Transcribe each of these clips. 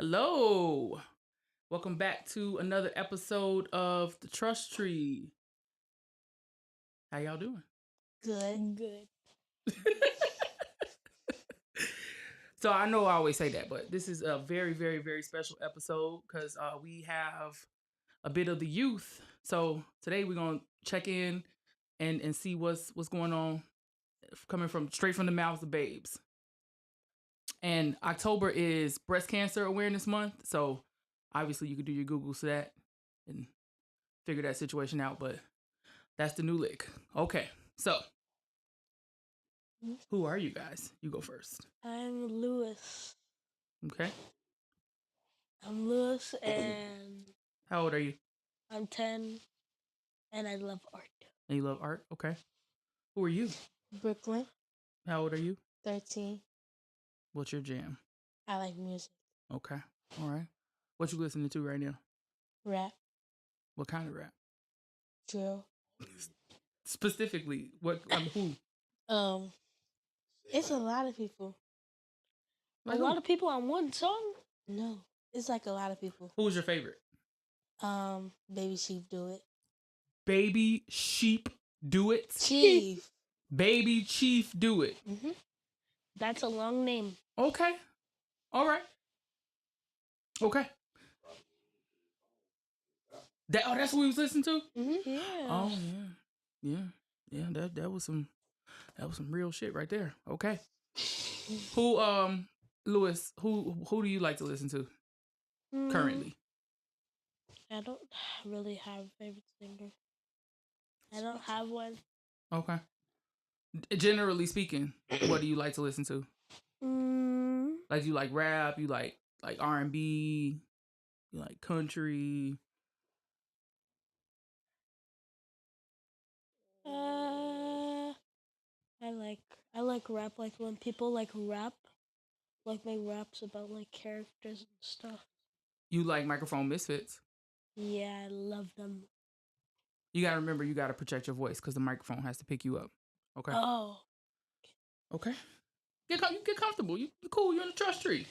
Hello. Welcome back to another episode of The Trust Tree. How y'all doing? Good. So I know I always say that, but this is a very, very, very special episode because we have a bit of the youth. So today we're gonna check in and see what's going on, coming from straight from the mouths of babes. And October is Breast Cancer Awareness Month, so obviously you could do your Googles to that and figure that situation out. But that's the new lick. Okay, so who are you guys? You go first. I'm Lewis. Okay. I'm Lewis and How old are you? I'm 10 and I love art. And you love art? Okay. Who are you? Brooklyn, How old are you? 13. What's your jam? I like music. Okay. All right. What you listening to right now? Rap, What kind of rap? drill. Specifically, who? It's a lot of people. Like a lot of people on one song? No, it's like a lot of people. Who was your favorite? Baby Chief do it. Baby Sheep Do It. Chief. Baby Chief Do It. Mm-hmm. That's a long name. Okay. All right. Okay. That's what we was listening to? Mm-hmm. Yeah. Oh yeah. That was some real shit right there. Okay. Who Lewis, who do you like to listen to currently? I don't really have a favorite singer. I don't have one. Okay. Generally speaking, what do you like to listen to? Like you like rap, you like R&B, you like country. I like rap, like when people like rap, like make raps about like characters and stuff. You like Microphone Misfits. Yeah, I love them. You got to remember, you got to protect your voice because the microphone has to pick you up. Okay. Oh. Okay. You get comfortable. You're cool. You're in the trust tree.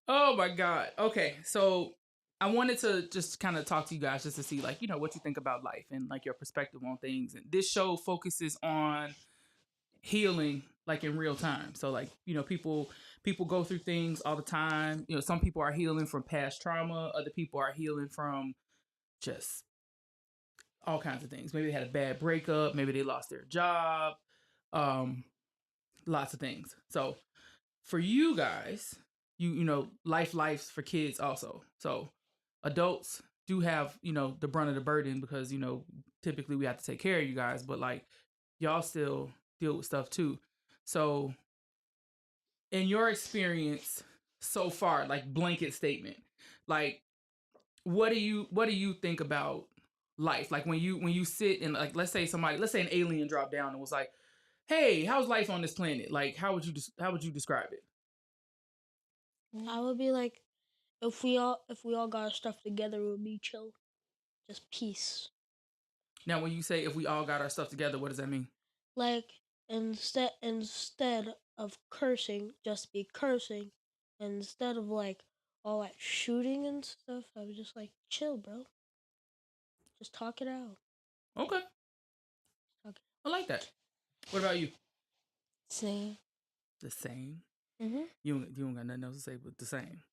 Oh my God. Okay. So I wanted to just kind of talk to you guys just to see, like, what you think about life and like your perspective on things. And this show focuses on healing, like in real time. So like, people go through things all the time. Some people are healing from past trauma. Other people are healing from just all kinds of things. Maybe they had a bad breakup. Maybe they lost their job. Lots of things. So for you guys, life's for kids also. So adults do have, the brunt of the burden because, typically we have to take care of you guys, but like y'all still deal with stuff too. So in your experience so far, like blanket statement, like what do you think about life? Like when you sit and like, let's say an alien dropped down and was like, hey, how's life on this planet? Like, how would you describe it? I would be like, if we all got our stuff together, it would be chill, just peace. Now, when you say if we all got our stuff together, what does that mean? Like instead of cursing, just be cursing. Instead of like all that shooting and stuff, I was just like, chill, bro. Just talk it out. Okay. Okay. I like that. What about you? Same. The same. Mhm. You don't got nothing else to say but the same.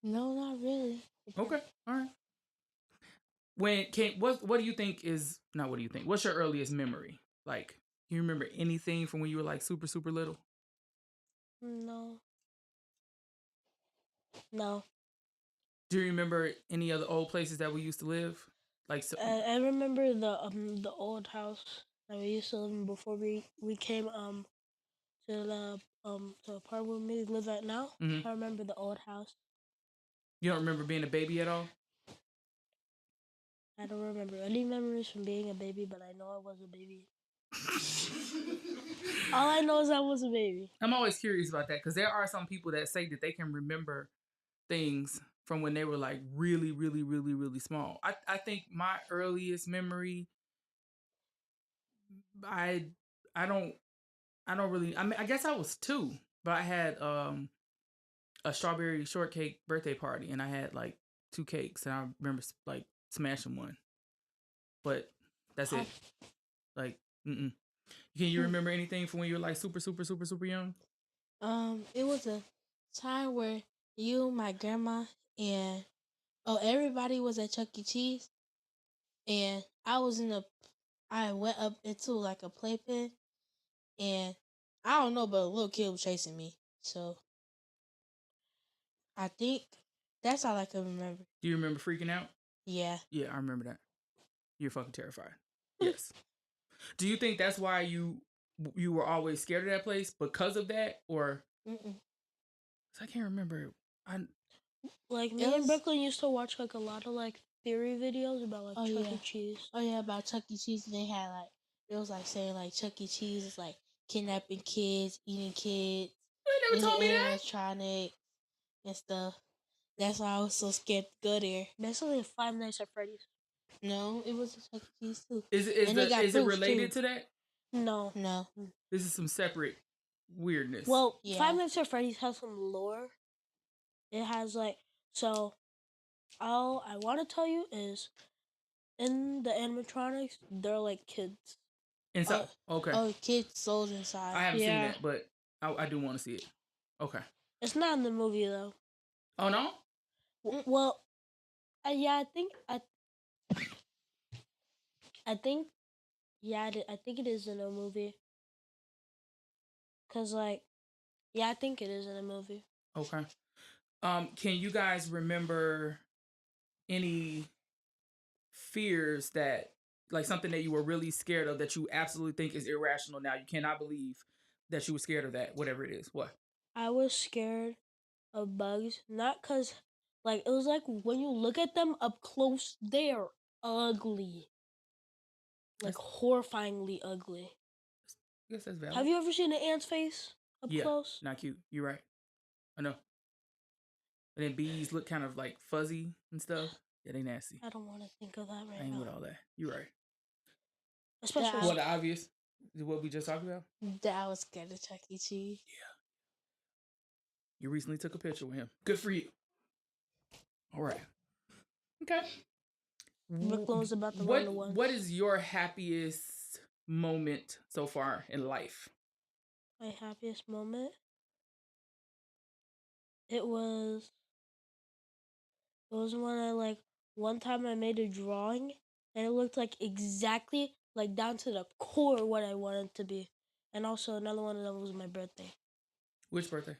No, not really. Okay. All right. What do you think is not what do you think? What's your earliest memory? Like, you remember anything from when you were like super, super little? No. No. Do you remember any other old places that we used to live? Like, I remember the old house that we used to live in before we came to the part where we live at now. Mhm. I remember the old house. You don't remember being a baby at all? I don't remember any memories from being a baby, but I know I was a baby. All I know is I was a baby. I'm always curious about that because there are some people that say that they can remember things from when they were like really, really, really, really small. I think my earliest memory, I I don't really. I mean, I guess I was 2, but I had a strawberry shortcake birthday party, and I had like 2 cakes, and I remember like smashing one, but that's it. Like, mm-mm. Can you remember anything from when you were like super, super, super, super young? It was a time where you, my grandma, and everybody was at Chuck E. Cheese, and I went up into like a playpen, and I don't know, but a little kid was chasing me. So I think that's all I can remember. Do you remember freaking out? Yeah. Yeah, I remember that. You're fucking terrified. Yes. Do you think that's why you were always scared of that place because of that, or Mm-mm. I can't remember. I Like me and Brooklyn used to watch like a lot of like theory videos about like Chuck E. Cheese. Oh yeah, about Chuck E. Cheese. And they had like it was like saying like Chuck E. Cheese is like kidnapping kids, eating kids, you never told me that. animatronic and stuff. That's why I was so scared to go there. Basically, Five Nights at Freddy's. No, it was a Chuck E. Cheese too. Is it related to that? No. This is some separate weirdness. Well, Five Nights at Freddy's has some lore. It has like all I want to tell you is in the animatronics they're like kids. Inside, okay. Oh, kids' souls inside. I haven't seen that, but I do want to see it. Okay. It's not in the movie though. Oh no. Well, yeah, I think I think it is in a movie. Cause like, yeah, I think it is in a movie. Okay. Can you guys remember any fears that, like, something that you were really scared of that you absolutely think is irrational now? You cannot believe that you were scared of that, whatever it is. What? I was scared of bugs, not cause like it was like when you look at them up close, they're ugly. Like horrifyingly ugly. I guess that's valid. Have you ever seen an ant's face up close? Not cute. You're right. I know. And then bees look kind of like fuzzy and stuff. Yeah, they nasty. I don't want to think of that right now. I ain't with all that. You're right. Especially what the obvious is what we just talked about. That I was scared of Chuck E. Cheese. Yeah. You recently took a picture with him. Good for you. All right. Okay. Brooklyn's about to run the ones. What is your happiest moment so far in life? My happiest moment? It was when I like one time I made a drawing and it looked like exactly like down to the core what I wanted it to be. And also another one of them was my birthday. Which birthday?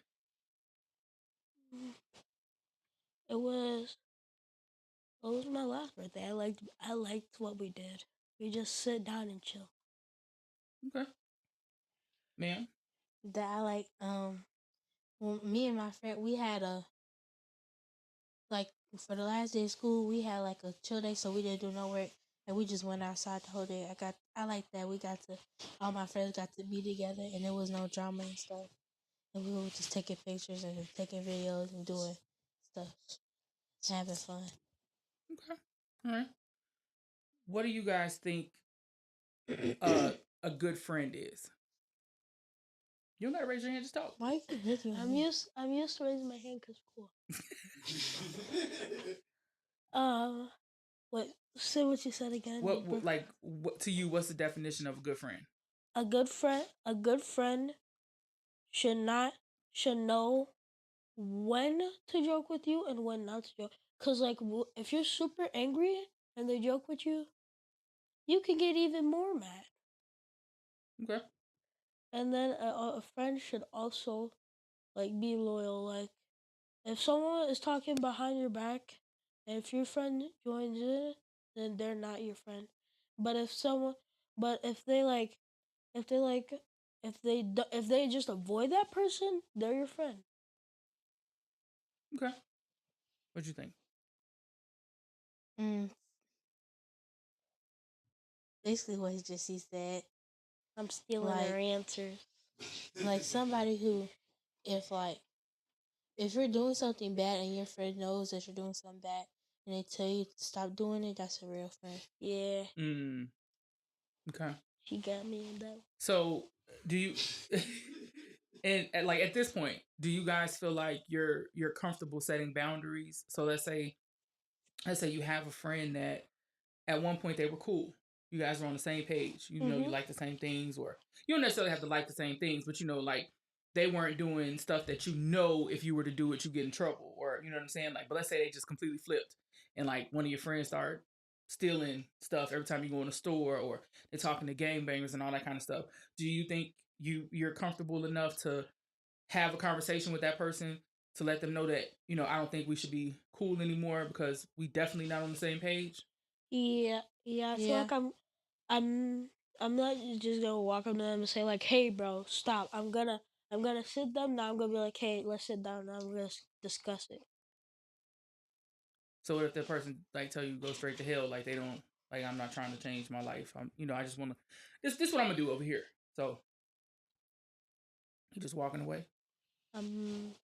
It was my last birthday. I liked what we did. We just sit down and chill. Okay. Ma'am? That I like well, me and my friend we had a like for the last day of school we had like a chill day, so we didn't do no work and we just went outside the whole day. I like that we got to all my friends got to be together and there was no drama and stuff. And we were just taking pictures and taking videos and doing stuff. Having fun. Okay. All right. What do you guys think a good friend is? You don't gotta raise your hand, just talk. Why you keep hitting me? I'm used to raising my hand because cool. Wait, say what you said again. What to you? What's the definition of a good friend? A good friend should know when to joke with you and when not to joke. Cause like if you're super angry and they joke with you, you can get even more mad. Okay. And then a friend should also like be loyal. Like if someone is talking behind your back, and if your friend joins in, then they're not your friend. But if they just avoid that person, they're your friend. Okay. What you think? Basically what he said. I'm stealing their answers. Like somebody who, if you're doing something bad and your friend knows that you're doing something bad and they tell you to stop doing it, that's a real friend. Yeah. Okay. She got me in that. So do you and like at this point, do you guys feel like you're comfortable setting boundaries? So let's say you have a friend that at one point they were cool. You guys were on the same page. You know, you Mm-hmm. like the same things, or you don't necessarily have to like the same things, but you know, like they weren't doing stuff that you know if you were to do it, you get in trouble, or you know what I'm saying. Like, but let's say they just completely flipped, and like one of your friends started stealing stuff every time you go in a store, or they're talking to gang bangers and all that kind of stuff. Do you think you're comfortable enough to have a conversation with that person to let them know that you know I don't think we should be cool anymore because we definitely not on the same page? Yeah, yeah. I feel Yeah. like I'm, I'm not just gonna walk up to them and say like, "Hey, bro, stop." I'm gonna sit them down. I'm gonna be like, "Hey, let's sit down. Now we're gonna discuss it." So what if the person like tell you go straight to hell, like they don't like I'm not trying to change my life. I'm you know, I just wanna this what I'm gonna do over here. So you just walking away. Um,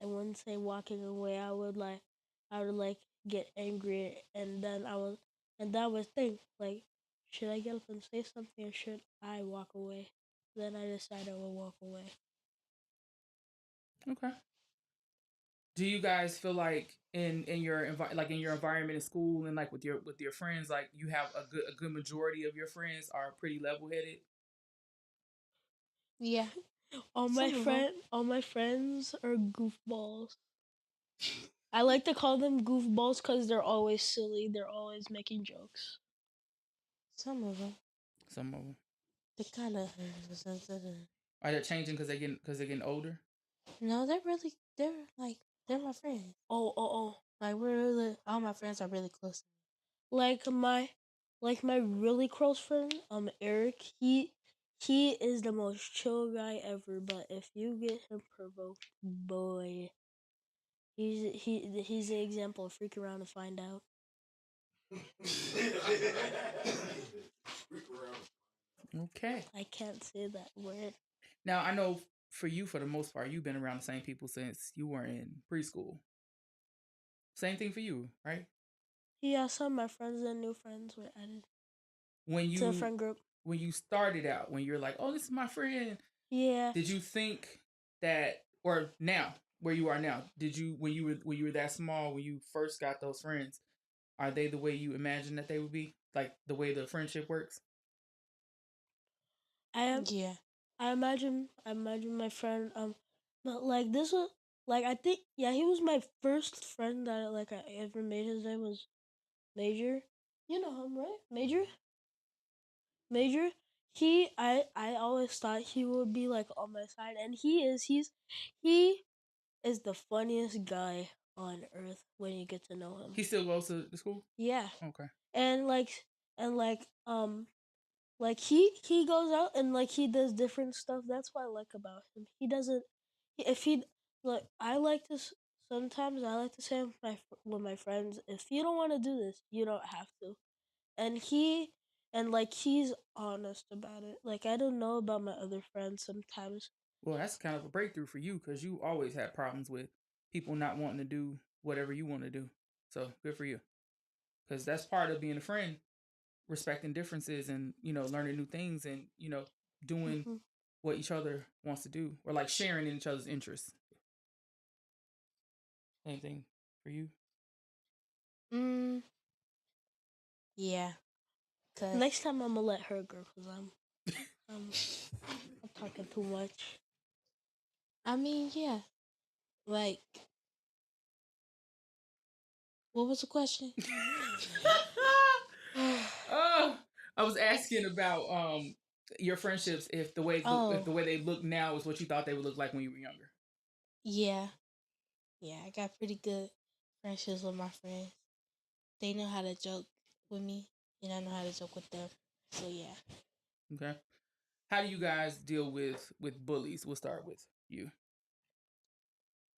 I wouldn't say walking away. I would like get angry, and then I would think like, should I get up and say something, or should I walk away? Then I decided I would walk away. Okay. Do you guys feel like in your like in your environment in school and like with your friends, like you have a good majority of your friends are pretty level headed? Yeah. Some of them. All my friends are goofballs. I like to call them goofballs because they're always silly. They're always making jokes. Some of them. Some of them They kind of. are they changing because they're getting older? No, they're really. They're like. They're my friends. Oh. Like we're really. All my friends are really close. Like my really close friend, Eric, he is the most chill guy ever, but if you get him provoked, boy, he's the example of freak around to find out. Okay. I can't say that word. Now I know for you, for the most part, you've been around the same people since you were in preschool. Same thing for you, right? Yeah, some of my friends and new friends were added When to the you friend group. when you started out, when you're like, oh, this is my friend, Yeah. did you think that, or now where you are now, did you when you were that small when you first got those friends, are they the way you imagined that they would be, like the way the friendship works? I am. Yeah. I imagine my friend. But like this was like I think yeah he was my first friend that like I ever made. His name was Major. You know him, right? Major. I always thought he would be like on my side, and he is. He is the funniest guy on earth when you get to know him. He still goes to the school. Yeah, Okay. and and like he goes out and like he does different stuff. That's what I like about him. He doesn't. If he like, I like to. Sometimes I like to say with my friends, if you don't want to do this, you don't have to. And he's honest about it. Like I don't know about my other friends sometimes. Well, that's kind of a breakthrough for you because you always had problems with people not wanting to do whatever you want to do. So good for you, because that's part of being a friend, respecting differences and you know learning new things and you know doing Hmm. what each other wants to do or like sharing in each other's interests. Same thing for you. Mm. Yeah. Cause Next time I'm gonna let her go because I'm I'm talking too much. I mean, yeah. Like, what was the question? Oh, I was asking about your friendships if Oh, the way they look now is what you thought they would look like when you were younger. yeah. Yeah, I got pretty good friendships with my friends. They know how to joke with me, and I know how to joke with them. So yeah. Okay. How do you guys deal with bullies? We'll start with you.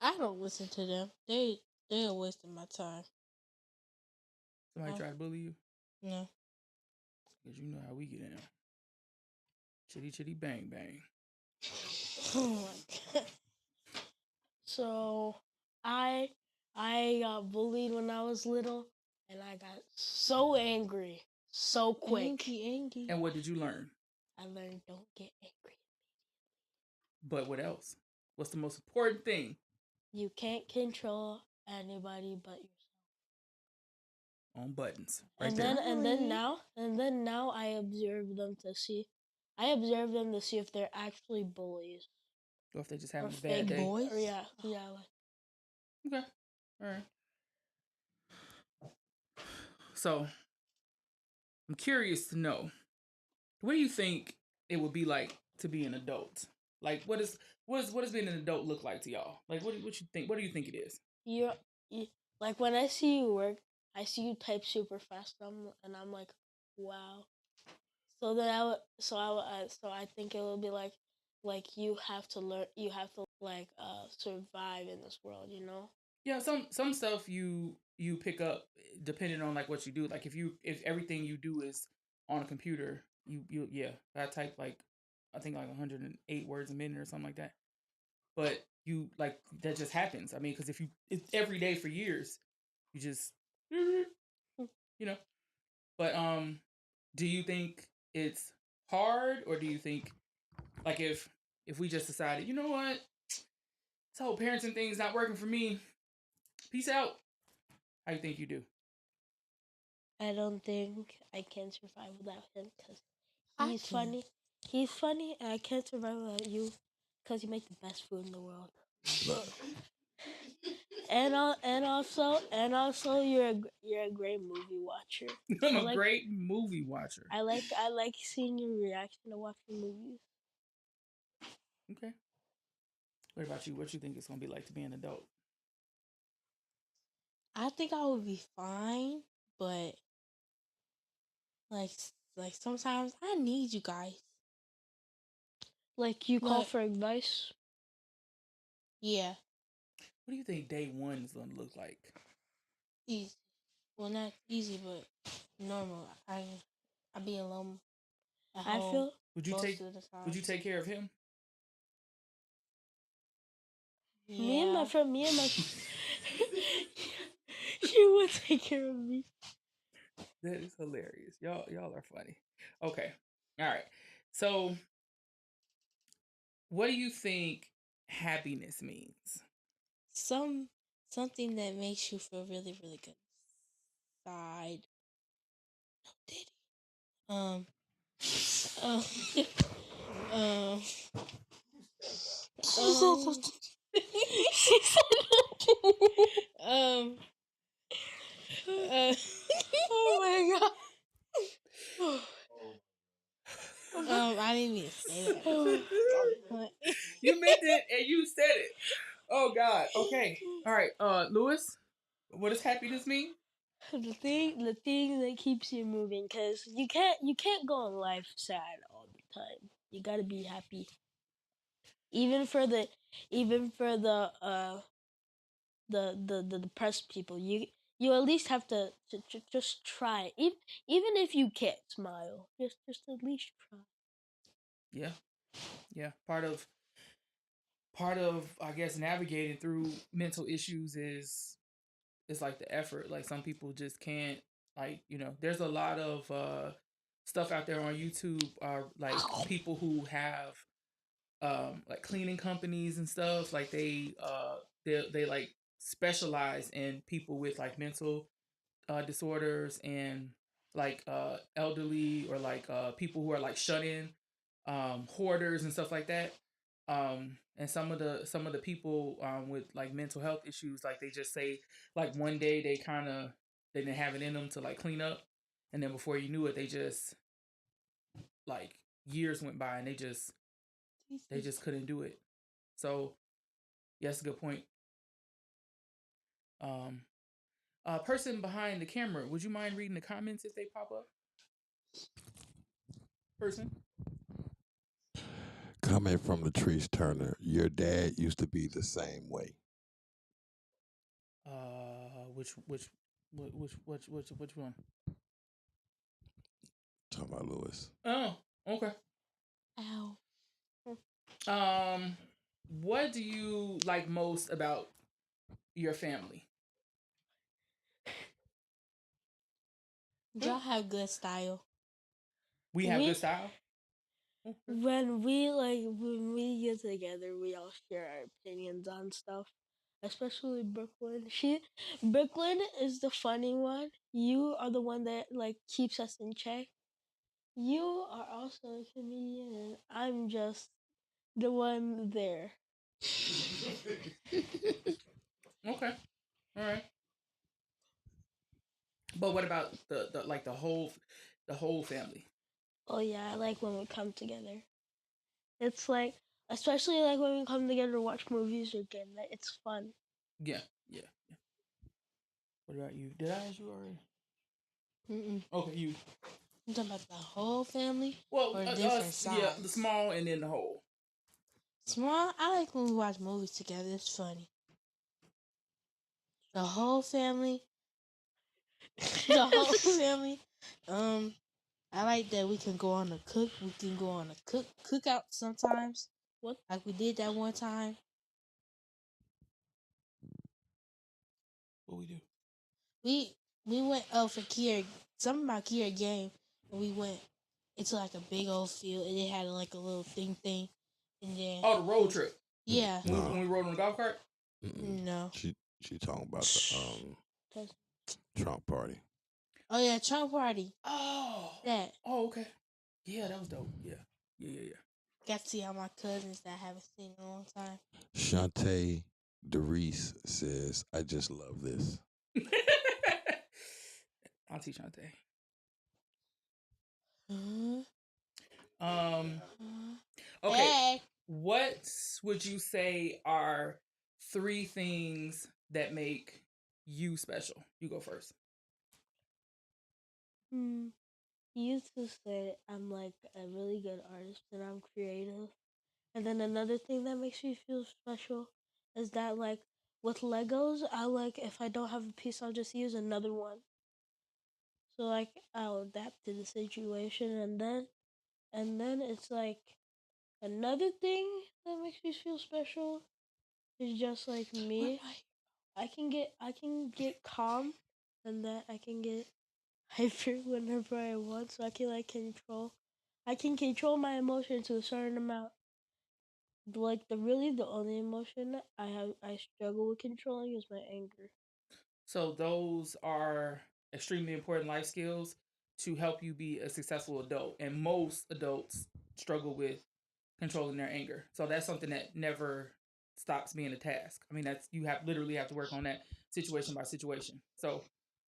I don't listen to them. They're wasting my time. Somebody I, try to bully you no. because you know how we get in. Chitty chitty bang bang. Oh my god. So I I got bullied when I was little, and I got so angry so quick. Angie. And what did you learn? I learned don't get angry. But what else? What's the most important thing? You can't control anybody but yourself. On buttons. Right And there. then now I observe them to see. I observe them to see if they're actually bullies Or if they just or having a bad fake day. boys? Or yeah. Like, Okay. All right. So I'm curious to know, what do you think it would be like to be an adult? Like, what does being an adult look like to y'all? Like, what you think? What do you think it is? you, like when I see you work, I see you type super fast. And I'm like, wow. So then so I think it will be like you have to learn. You have to like survive in this world. You know. Yeah, some stuff you pick up depending on like what you do. Like if everything you do is on a computer, you yeah, I type like I think like 108 words a minute or something like that. But you like that just happens. I mean, because if you it's every day for years, you just you know. But do you think it's hard, or do you think like if we just decided, you know what, this whole parenting thing is not working for me, peace out? How you think you do? I don't think I can survive without him because I he's can. funny. He's funny, and I can't survive without you because you make the best food in the world. And also you're a great movie watcher. I'm I a like great movie watcher. I like seeing your reaction to watching movies. Okay. What about you? What you think it's gonna be like to be an adult? I think I would be fine, but like like sometimes I need you guys. Like you call Like for advice. yeah, What do you think day one is gonna look like? easy. Well, not easy, but normal. I be alone at I home feel Would you most take of the time. Would you take care of him? Yeah. me and my she would take care of me. That is hilarious. Y'all are funny. Okay. All right. So what do you think happiness means? Something that makes you feel really really good inside. No diddy. Um. Um. um. um, She said um. Oh my god. I didn't mean to say that. You meant it and you said it. Oh God. Okay. All right. Lewis, what does happiness mean? the thing that keeps you moving, because you can't go in life sad all the time. You gotta be happy, even for the even for the depressed people. You at least have to just try. Even if you can't smile, just at least try. Yeah. Yeah. Part of I guess navigating through mental issues is like the effort. Like some people just can't, like, there's a lot of stuff out there on YouTube are like people who have like cleaning companies and stuff. Like they like specialize in people with like mental disorders and like elderly or like people who are like shut in, hoarders and stuff like that. And some of the people with like mental health issues, like they just say like one day they didn't have it in them to like clean up, and then before you knew it, they just like years went by and they just couldn't do it. So yeah, that's a good point. Um, person behind the camera, would you mind reading the comments if they pop up? Person. Coming from Latrice Turner, your dad used to be the same way. Which one? Talking about Lewis. Oh, okay. Ow. What do you like most about your family? Y'all have good style. We have Me good style. when we get together, we all share our opinions on stuff. Especially Brooklyn. Brooklyn is the funny one. You are the one that like keeps us in check. You are also a comedian, and I'm just the one there. Okay. All right. But what about the whole family? Oh yeah, I like when we come together. It's like, especially like when we come together to watch movies or game. It's fun. Yeah. Yeah. Yeah. What about you? Did I ask you already? Mm-mm. Okay, you. You talking about the whole family Well, or different yeah, sides? the small and then the whole. Small. I like when we watch movies together. It's funny. The whole family. The whole family. Um, I like that we can go on a cook. We can go on a cookout sometimes. What? Like we did that one time. What we do? We went for Kier something about Kier game, and we went into like a big old field, and it had like a little thing, and then Oh, the road trip. yeah, When we rode on the golf cart. no, She talking about the Does- Trump party. oh yeah, Trump party Oh. that Oh, okay. Yeah, that was dope. Yeah. Yeah. got to see all my cousins that I haven't seen in a long time. Shantae DeReese says, "I just love this." Yeah. Auntie Shante. Um. Okay. Hey, What would you say are 3 things that make you special? You go first. Hmm. You used to say I'm like a really good artist and I'm creative. And then another thing that makes me feel special is that like with Legos, I like if I don't have a piece, I'll just use another one. So like I'll adapt to the situation, and then it's like another thing that makes me feel special is just like me. I can get calm, and that I can get hyper whenever I want. So I can like control. I can control my emotion to a certain amount. Like the only emotion I struggle with controlling is my anger. So those are extremely important life skills to help you be a successful adult. And most adults struggle with controlling their anger. So that's something that never stops being a task. I mean, that's you have literally have to work on that situation by situation. So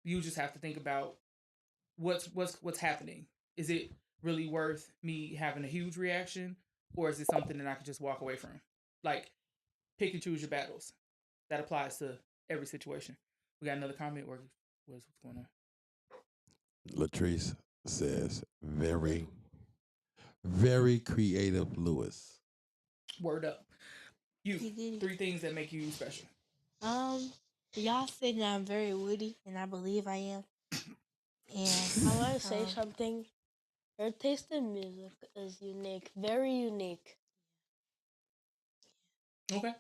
you just have to think about what's happening. Is it really worth me having a huge reaction, or is it something that I can just walk away from? Like pick and choose your battles. That applies to every situation. We got another comment. Or what's going on? Latrice says, "Very, very creative, Lewis." Word up. You he did. 3 things that make you special. Y'all said that I'm very witty, and I believe I am. And I want to say something. Your taste in music is unique, very unique. Okay.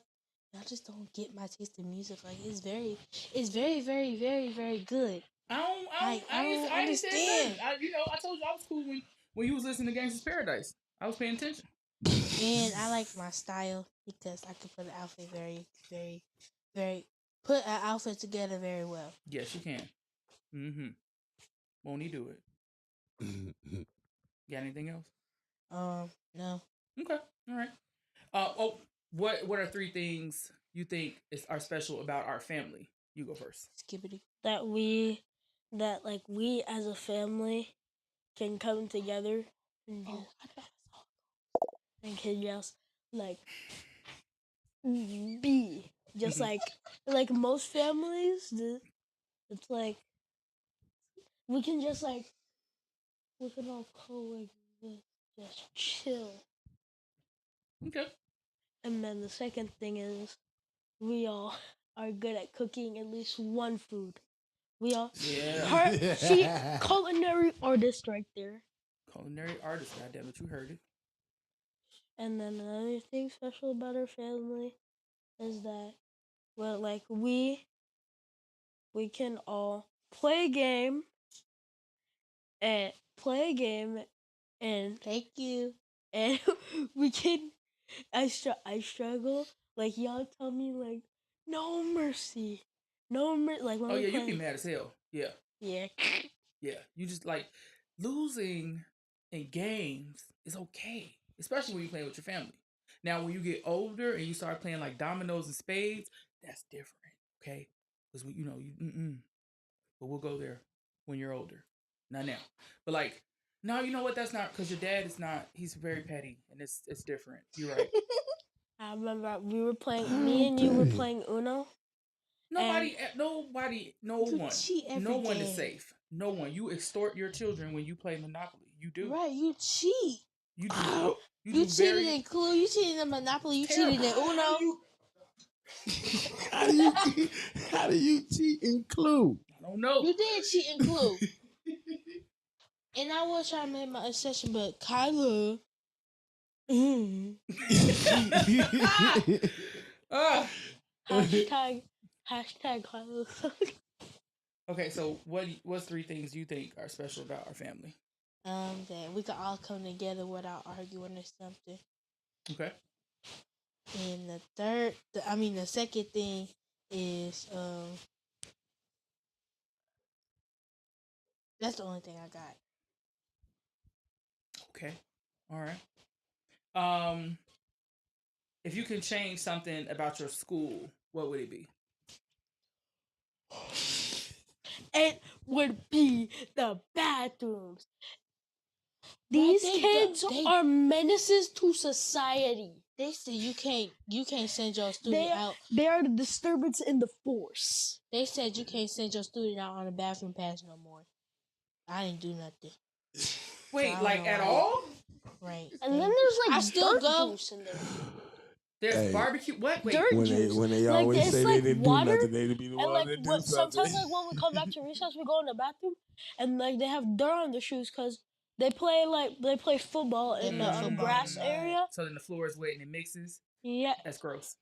y'all just don't get my taste in music. Like it's very, very, very, very good. I ain't said Understand. nothing. I told you I was cool when you was listening to Gangsta's Paradise. I was paying attention. And I like my style because I can put an outfit very, very, very put an outfit together very well. Yes, you can. Mm-hmm. Won't he do it? Got anything else? No. Okay. All right. What are 3 things you think are special about our family? You go first. Skibbity. That we as a family can come together and Oh, just, I thought and can just like be just like most families. It's like we can just like we can all coexist, just chill. Okay. And then the second thing is we all are good at cooking at least one food. We all Yeah. her she culinary artist right there. Culinary artist. Goddamn it, you heard it. And then another thing special about our family is that well like we can all play a game and play a game and thank you. and I struggle. Like y'all tell me like no mercy, no mercy. Like when Oh we yeah, you play, be mad as hell. Yeah, yeah. yeah. You just like losing in games is okay, especially when you're playing with your family. Now, when you get older and you start playing like dominoes and spades, that's different. Okay, because you know you. But we'll go there when you're older, not now. But like, no, you know what? That's not because your dad is not. He's very petty, and it's different. You're right. I remember we were playing. Me and you were Okay. playing Uno, and Nobody, You cheat no every one is game. safe. No one. You extort your children when you play Monopoly. You do. Right, you cheat. You do. You You do cheated very in Clue, you cheated in Monopoly, you cheated in terrible. Uno. How do you cheat in Clue? I don't know. You did cheat in Clue. And I was trying to make my accession, but Kyla. Ah. hashtag Carlos. Okay, so what's 3 things you think are special about our family? That we could all come together without arguing or something. Okay. And the second thing is that's the only thing I got. Okay. All right. If you can change something about your school, what would it be? It would be the bathrooms. These kids are menaces to society. They said you can't send your student out. They are the disturbance in the force. They said you can't send your student out on a bathroom pass no more. I didn't do nothing. Wait, So like at all? Right. And then there's like I still dirt go. juice in there. There's Hey. barbecue. What? Wait. Dirt When juice. they Like, always it's say like they didn't water, do nothing, they'd be the And one like to do something. sometimes like when we come back to recess, we go in the bathroom and like they have dirt on their shoes because they play football in play the football grass outside. area. So then the floor is wet and it mixes. Yeah. That's gross.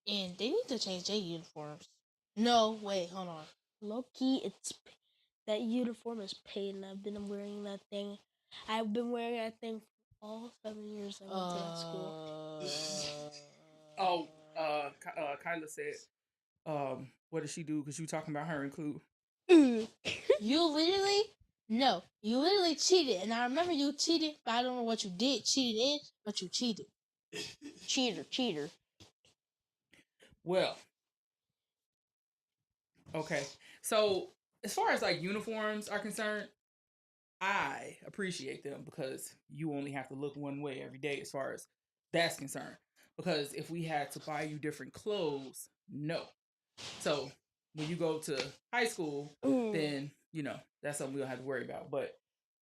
And they need to change their uniforms. No, wait, hold on. Low key, that uniform is pain. I've been wearing that thing. I've been wearing that thing for all 7 years I went to that school. Kyla said, what did she do? Because you talking about her and Clue. You literally cheated. And I remember you cheated, but I don't know what you did. Cheated in, but you cheated. Cheater. Well, okay. So as far as like uniforms are concerned, I appreciate them because you only have to look one way every day as far as that's concerned. Because if we had to buy you different clothes, no. So when you go to high school, then that's something we don't have to worry about. But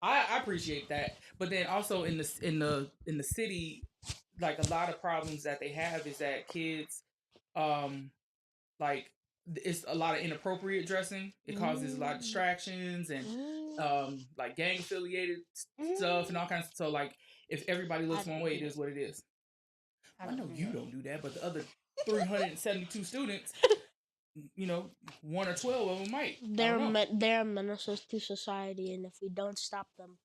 I appreciate that. But then also in the city, like a lot of problems that they have is that kids, like it's a lot of inappropriate dressing. It causes a lot of distractions and like gang affiliated stuff and all kinds of. So like if everybody looks one way, it is what it is. I know you don't do that, but the other 372 students, 1 or 12 of them might. They're menaces to society, and if we don't stop them,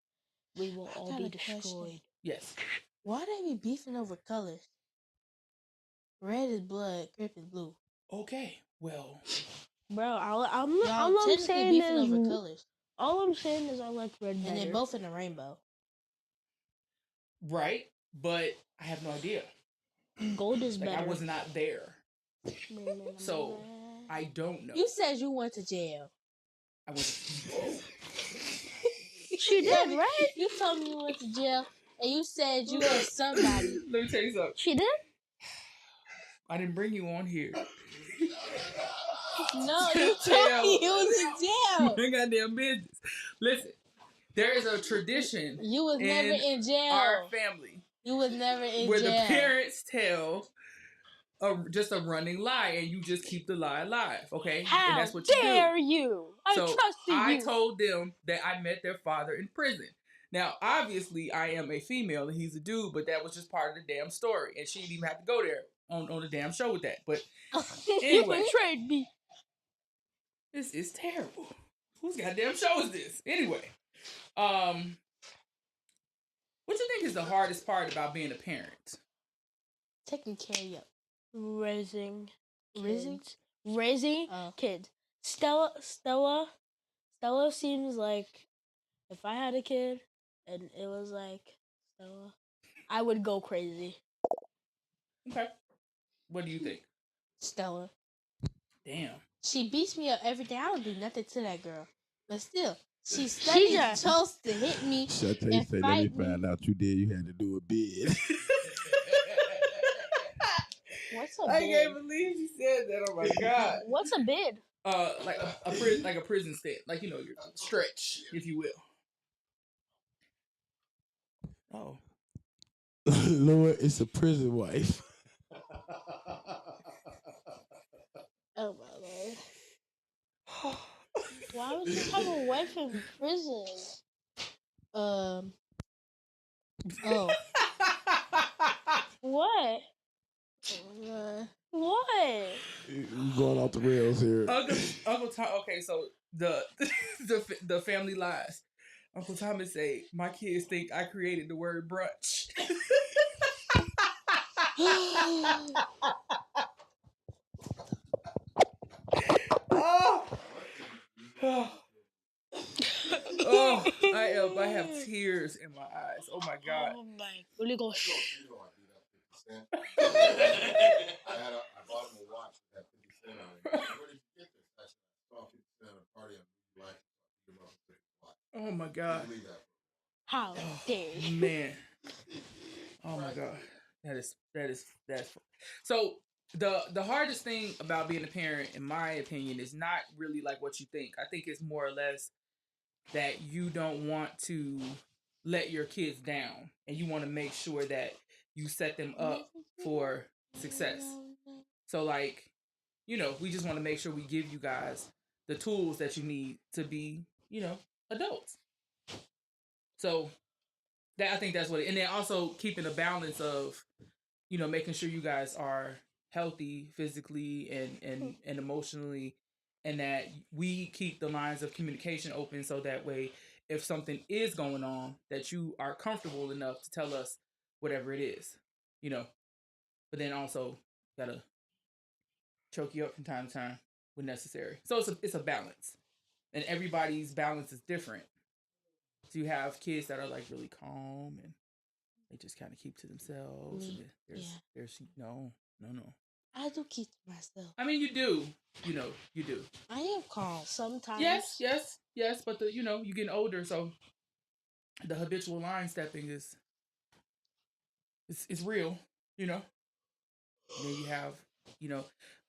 we will all be destroyed. Yes. Why they be beefing over colors? Red is blood, grip is blue. Okay. Well, bro, all I'm saying beefing is over colors. All I'm saying is I like red better. And they're both in the rainbow. Right, but I have no idea. Gold is better. I was not there, so I don't know. You said you went to jail. I went. She did, right? You told me you went to jail, and you said you were somebody. Let me tell you something. She did. I didn't bring you on here. No, you told me you was in jail. My goddamn business. Listen, there is a tradition. You was never in jail. Our family. You was never in where jail. The parents tell just a running lie, and you just keep the lie alive. Okay, How and that's what dare you do. you? I trusted you. I told them that I met their father in prison. Now, obviously, I am a female and he's a dude, but that was just part of the damn story, and she didn't even have to go there on the damn show with that. But anyway, you betrayed me. This is terrible. Whose goddamn show is this? Anyway, what What you think is the hardest part about being a parent? Taking care of you. Raising Raising? kids. Raising Oh. kids. Stella seems like if I had a kid and it was like Stella, I would go crazy. Okay. What do you think? Stella. Damn. She beats me up every day. I don't do nothing to that girl. But still, she She's studies chose to hit me Shante and say, let me fight me. find out you did. You had to do a bid. What's a I bid? can't believe she said that. Oh my god. What's a bid? Like a prison stint, like your stretch, if you will. Oh. Lord, it's a prison wife. Oh my lord. Why would you have a wife in prison? Oh. What? What? We going off the rails here. Uncle Tom. Okay, so the family lies. Uncle Thomas say my kids think I created the word brunch. Oh, oh, I have tears in my eyes. Oh my god. Oh my Holy Ghost. I bought him a watch that had 50 cent on it. Where did you get this? I saw 50 cent at a party on Movie Life. I bought him a watch. Oh my god. Believe that. How dare you? Man. Oh my god. That's so the hardest thing about being a parent, in my opinion, is not really like what you think. I think it's more or less that you don't want to let your kids down and you want to make sure that you set them up for success. So like, we just want to make sure we give you guys the tools that you need to be, adults. So I think that's what and then also keeping a balance of, making sure you guys are healthy physically and emotionally, and that we keep the lines of communication open so that way if something is going on that you are comfortable enough to tell us whatever it is, but then also gotta choke you up from time to time when necessary. So it's a balance, and everybody's balance is different. So you have kids that are like really calm and they just kind of keep to themselves. Me, And there's no. I do keep to myself. I mean, you do. You do. I am calm. Sometimes. Yes. But you're getting older, so the habitual line stepping is real. And then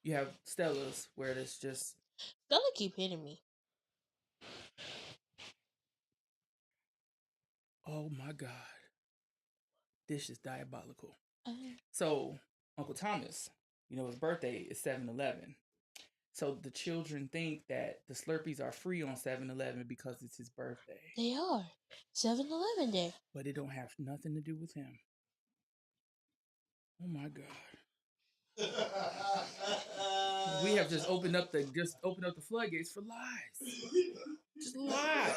you have Stella's where it's just. Stella keep hitting me. Oh my god, this is diabolical. So Uncle Thomas, his birthday is 7/11. So the children think that the Slurpees are free on 7/11 because it's his birthday. They are 7-Eleven day, but it don't have nothing to do with him. Oh my god. We have just opened up the floodgates for lies. Just lies.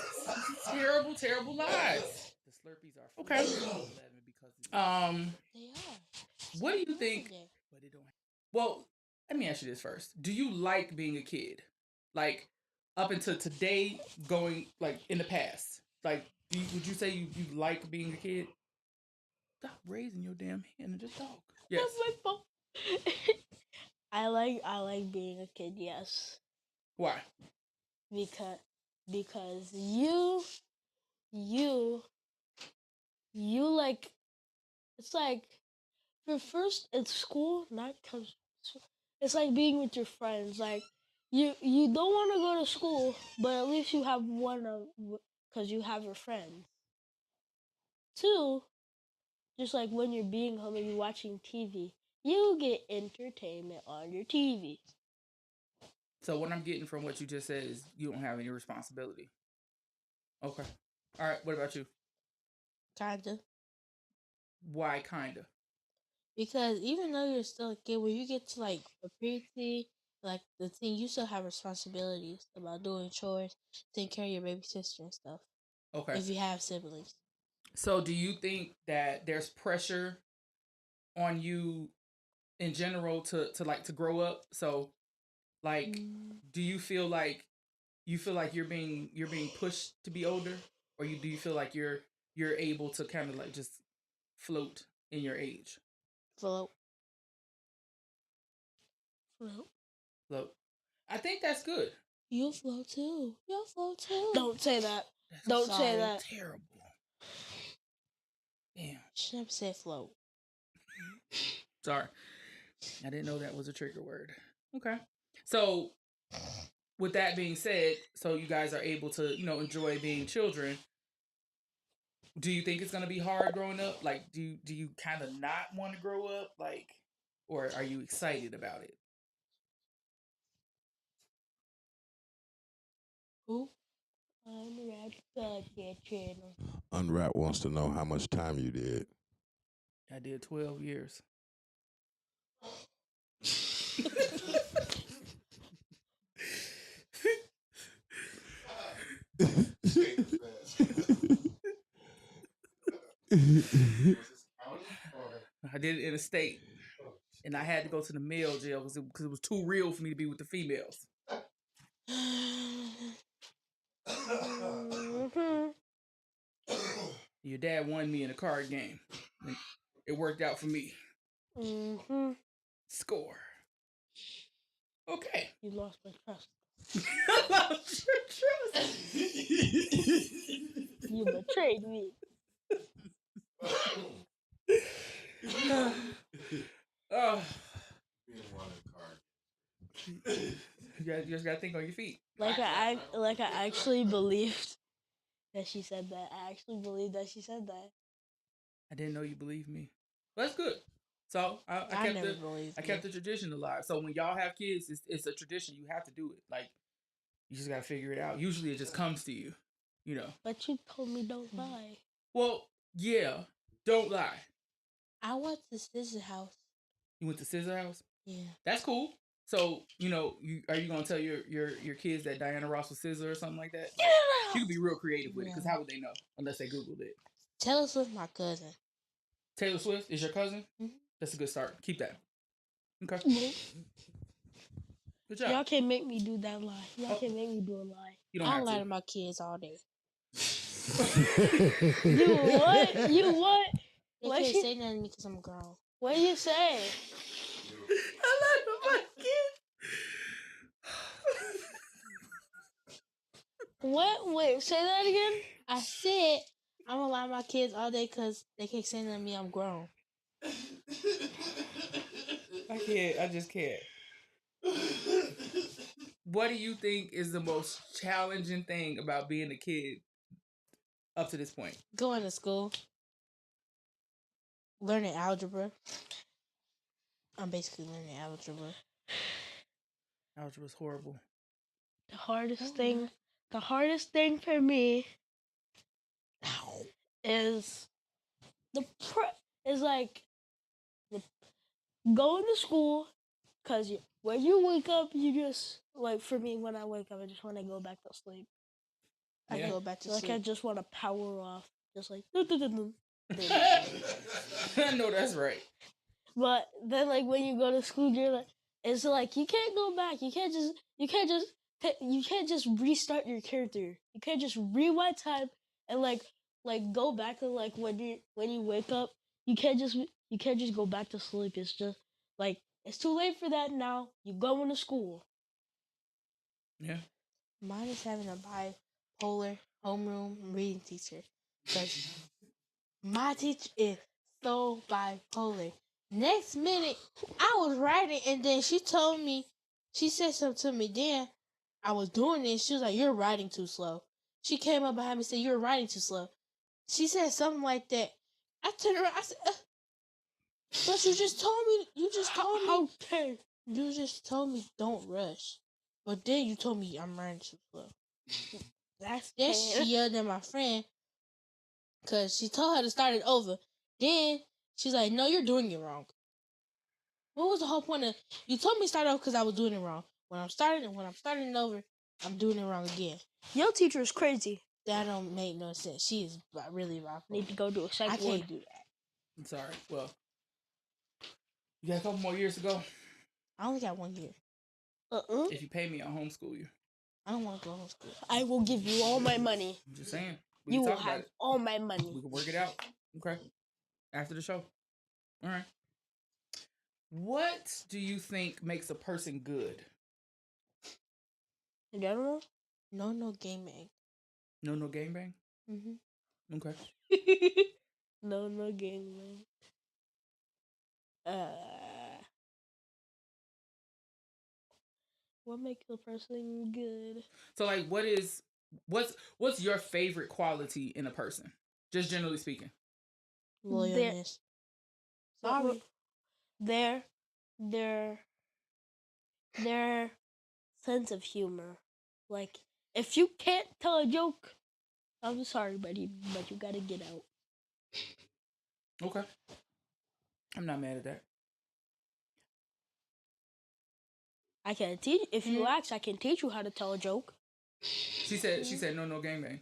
Terrible, terrible lies. The Slurpees are free Okay. on 7/11 because it's they are. what do you 7-Eleven think? day. But it don't. Well, let me ask you this first. Do you like being a kid? Like up until today, going like in the past. Like, would you say you like being a kid? Stop raising your damn hand and just talk. Yes. That's my fault. I like being a kid, yes. Why? Because you like, it's like for first it's school, not cause it's like being with your friends. Like you don't want to go to school, but at least you have one of because you have your friends. Two, just like when you're being home and you're watching TV, you get entertainment on your TV. So what I'm getting from what you just said is you don't have any responsibility. Okay. All right. What about you? Kinda. Why kinda? Because even though you're still a kid, when you get to like a puberty, like the thing, you still have responsibilities about doing chores, taking care of your baby sister and stuff. Okay. If you have siblings. So, do you think that there's pressure on you in general to grow up? So, like, do you feel like you're being pushed to be older, or do you feel like you're able to kind of like just float in your age? Float. Float. Float. I think that's good. You'll float too. You'll float too. Don't say that. That's Don't say sorry. that. terrible. Damn. Should have said float. Sorry. I didn't know that was a trigger word. Okay. So, with that being said, so you guys are able to, enjoy being children. Do you think it's going to be hard growing up? Like, do you kind of not want to grow up? Like, or are you excited about it? Who? Unwrap the channel. Unwrap wants to know how much time you did. I did 12 years. I did it in a state, and I had to go to the male jail because it was too real for me to be with the females. Mm-hmm. Your dad won me in a card game. It worked out for me. Mm-hmm. Score. Okay. You lost my trust. Lost your trust. You betrayed me. Oh, Being one in the card. you just gotta think on your feet. Like I actually believed that she said that. I actually believed that she said that. I didn't know you believed me. Well, that's good. So I I kept never the believed I kept the tradition alive. So when y'all have kids, it's a tradition. You have to do it. Like, you just gotta figure it out. Usually it just comes to you. You know. But you told me don't lie. Well, yeah. Don't lie. I went to Sister's house. You went to Scissor House. Yeah. That's cool. So are you gonna tell your kids that Diana Ross was Scissor or something like that? You could be real creative with it, because how would they know unless they Googled it? Taylor Swift, my cousin. Taylor Swift is your cousin? Mhm. That's a good start. Keep that. Okay. Good job. Y'all can't make me do that lie. Y'all can't make me do a lie. You don't I have lie to. to my kids all day. You what? You what? They What can't she- say nothing to me because I'm grown. What you say? I love my kid. What? Wait, say that again? I said I'm gonna lie to my kids all day because they can't say nothing to me. I'm grown. I can't. I just can't. What do you think is the most challenging thing about being a kid up to this point? Going to school, learning algebra. I'm basically learning algebra. Algebra's horrible. The hardest thing for me is is like going to school, cause when you wake up, you just like, for me, when I wake up, I just want to go back to sleep. I Yeah. go back to Like, sleep. I just want to power off, just like. But I know that's right. then, like, when you go to school, you're like, it's like you can't go back. You can't just restart your character. You can't just rewind time and like go back to like when you wake up. You can't just go back to sleep. It's just like, it's too late for that now. You going to school. Yeah. Mine is having a bipolar homeroom reading teacher. Because my teacher is so bipolar. Next minute, I was writing and then she told me, she said something to me. Then I was doing it. She was like, "You're writing too slow." She came up behind me and said, "You're writing too slow." She said something like that. I turned around. I said, "But you just told me. You just told me. How can You just told me don't rush. But then you told me I'm writing too slow." that's Then she yelled at my friend because she told her to start it over. Then she's like, "No, you're doing it wrong." What was the whole point of, you told me to start over because I was doing it wrong. When I'm starting it over, I'm doing it wrong again. Your teacher is crazy. That don't make no sense. She is really bipolar. Need to go do a I psych can't ward. do that. I'm sorry. Well, you got a couple more years to go. I only got 1 year. If you pay me, I'll homeschool you. I don't want to go to school. I will give you all my money. I'm just saying. We You can will talk about have it. all my money. We can work it out. Okay. After the show. All right. What do you think makes a person good? In general? No gaming. No gangbang? Mm-hmm. Okay. No gangbang. What makes a person good? So like what's your favorite quality in a person? Just generally speaking. Loyalness. Sorry. Their sense of humor. Like, if you can't tell a joke, I'm sorry, buddy, but you gotta get out. Okay. I'm not mad at that. I can teach if you ask. I can teach you how to tell a joke. She said no gangbang.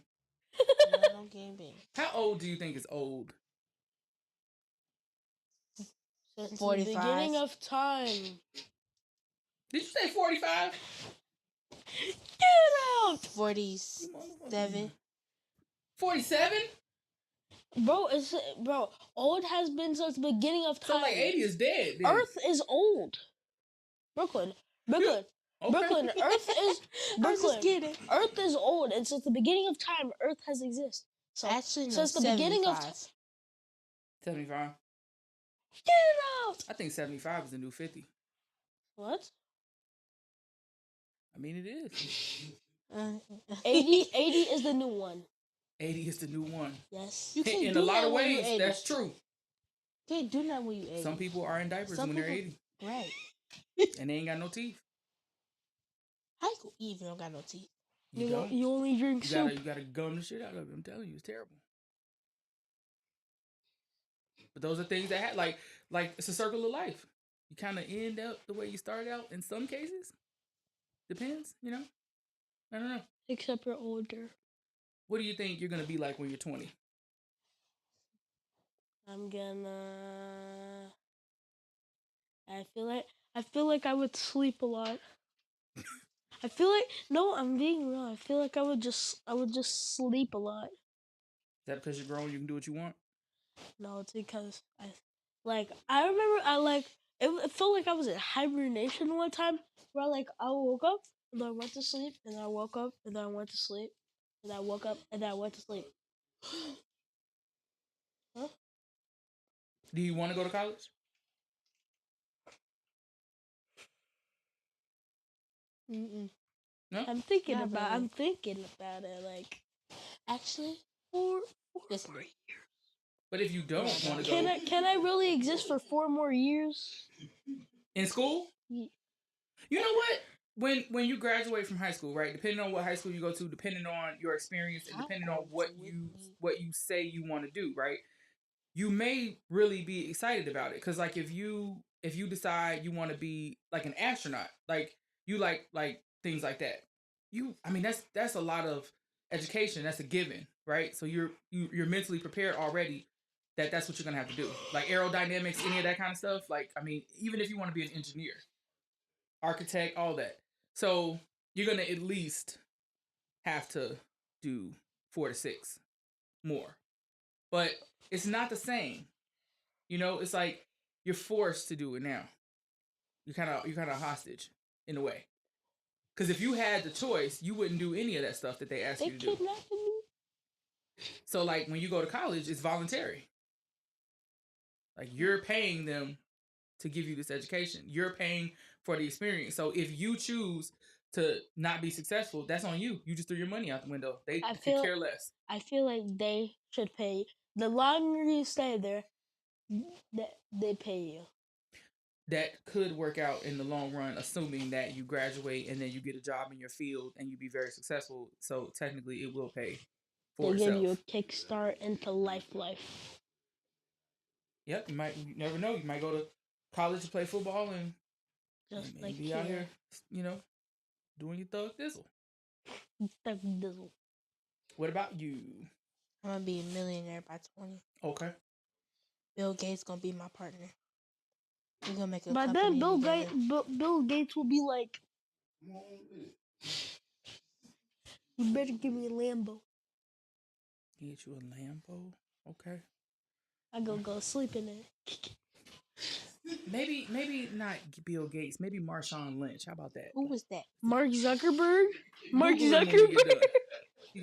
No gaming. How old do you think is old? Since 45. the beginning of time. Did you say 45? Get out, 47. 47? bro. Old has been since the beginning of time. So like 80 is dead. Then. Earth is old. Brooklyn. Okay. Brooklyn. Earth is I'm just Brooklyn. kidding. Earth is old, and since the beginning of time, Earth has existed. So Actually, no, since the beginning of 75. Get out. I think 75 is the new 50. What? I mean, it is. 80 is the new one. 80 is the new one. Yes. You can't In do a lot that of when you ways, 80. that's true. Can't do that when you 80. Some people are in diapers Some when they're people- 80. Right. And they ain't got no teeth. How you gonna eat if you don't got no teeth? You don't. You only drink soup. You gotta gum the shit out of it. I'm telling you, it's terrible. But those are things that like it's a circle of life. You kind of end up the way you started out in some cases. Depends, you know. I don't know. Except you're older. What do you think you're gonna be like when you're 20? I'm gonna. I feel like I would sleep a lot. I feel like no, I'm being real. I feel like I would just sleep a lot. Is that because you're grown, you can do what you want? No, it's because I remember it felt like I was in hibernation one time where I woke up and I went to sleep and I woke up and I went to sleep and I woke up and I went to sleep. Huh? Do you want to go to college? Mm-mm. No. I'm thinking Not about really. it like Actually, four listen. more years. But if you don't want to Can go I really exist for 4 more years? in school, Ye- you know what? When you graduate from high school, right? Depending on what high school you go to, depending on your experience, and depending on what you say you want to do, right? You may really be excited about it because like if you decide you want to be like an astronaut, like you like things like that, that's a lot of education. That's a given, right? So you're mentally prepared already that that's what you're gonna have to do, like aerodynamics, any of that kind of stuff. Like even if you want to be an engineer, architect, all that, so you're gonna at least have to do 4 to 6 more, but it's not the same. You know, it's like you're forced to do it now. You're kind of hostage in a way. Because if you had the choice, you wouldn't do any of that stuff that they ask They you to do. kidnapped me. So like when you go to college, it's voluntary. Like you're paying them to give you this education. You're paying for the experience. So if you choose to not be successful, that's on you. You just threw your money out the window. They could care less. I feel like they should pay. The longer you stay there, they pay you. That could work out in the long run, assuming that you graduate and then you get a job in your field and you be very successful. So technically, it will pay for They give itself. you a kickstart into life. Yep, you never know. You might go to college to play football and Just maybe be out here, doing your thug dizzle. Thug dizzle. What about you? I'm gonna be a millionaire by 20. Okay. Bill Gates gonna be my partner. We're gonna make a By company then, together. Bill Gates will be like, Come on with it. "You better give me a Lambo." Get you a Lambo. Okay. I go sleep in it. Maybe not Bill Gates. Maybe Marshawn Lynch. How about that? Who was that? Mark Zuckerberg. Mark Google him when we get done. Zuckerberg. He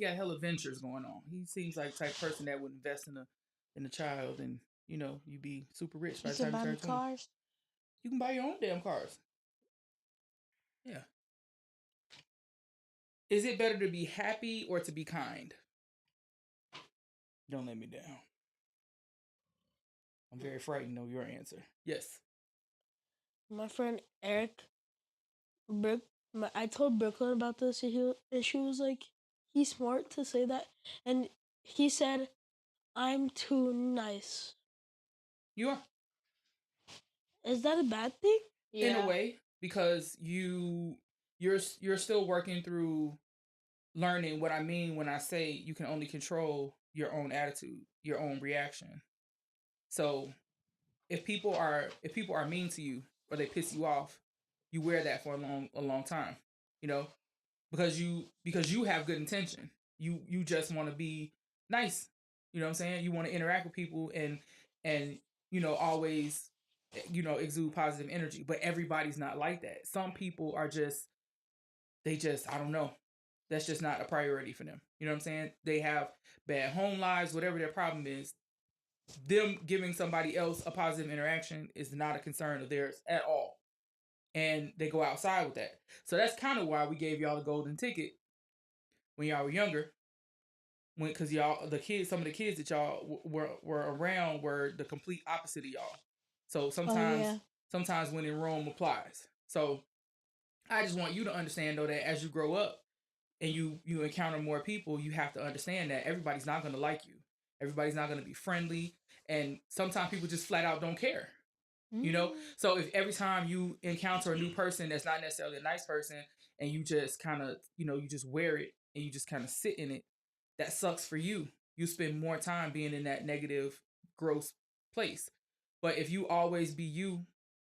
got hella ventures going on. He seems like the type of person that would invest in a child, and you be super rich by You the can time you buy me turn 20. cars. You can buy your own damn cars. Yeah. Is it better to be happy or to be kind? Don't let me down. I'm very frightened of your answer. Yes. My friend Eric, I told Brooklyn about this, and she was like, "He's smart to say that," and he said, "I'm too nice." You are. Is that a bad thing? In a way, because you're still working through learning what I mean when I say you can only control your own attitude, your own reaction. So if people are mean to you or they piss you off, you wear that for a long time, you know, because you have good intention. You just want to be nice. You know what I'm saying? You want to interact with people and always exude positive energy, but everybody's not like that. Some people are just I don't know. That's just not a priority for them. You know what I'm saying? They have bad home lives, whatever their problem is. Them giving somebody else a positive interaction is not a concern of theirs at all. And they go outside with that. So that's kind of why we gave y'all the golden ticket when y'all were younger. Because some of the kids that y'all were around were the complete opposite of y'all. So sometimes when in Rome applies. So I just want you to understand though that as you grow up and you encounter more people, you have to understand that everybody's not going to like you. Everybody's not going to be friendly, and sometimes people just flat out don't care. So if every time you encounter a new person that's not necessarily a nice person, and you just kind of you just wear it and you just kind of sit in it, that sucks for you. You spend more time being in that negative, gross place. But if you always be you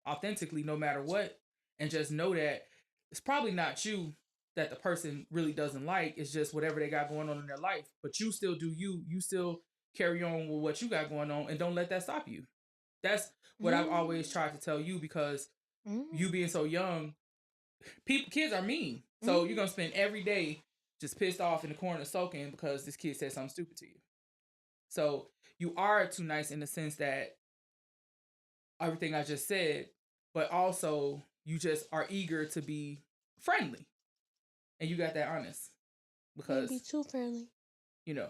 authentically, no matter what, and just know that it's probably not you that the person really doesn't like, it's just whatever they got going on in their life. But you still do you. You still carry on with what you got going on, and don't let that stop you. That's what I've always tried to tell you, because you being so young, kids are mean. So you're gonna spend every day just pissed off in the corner soaking because this kid said something stupid to you. So you are too nice in the sense that everything I just said, but also you just are eager to be friendly, and you got that honest because Can't be too friendly. you got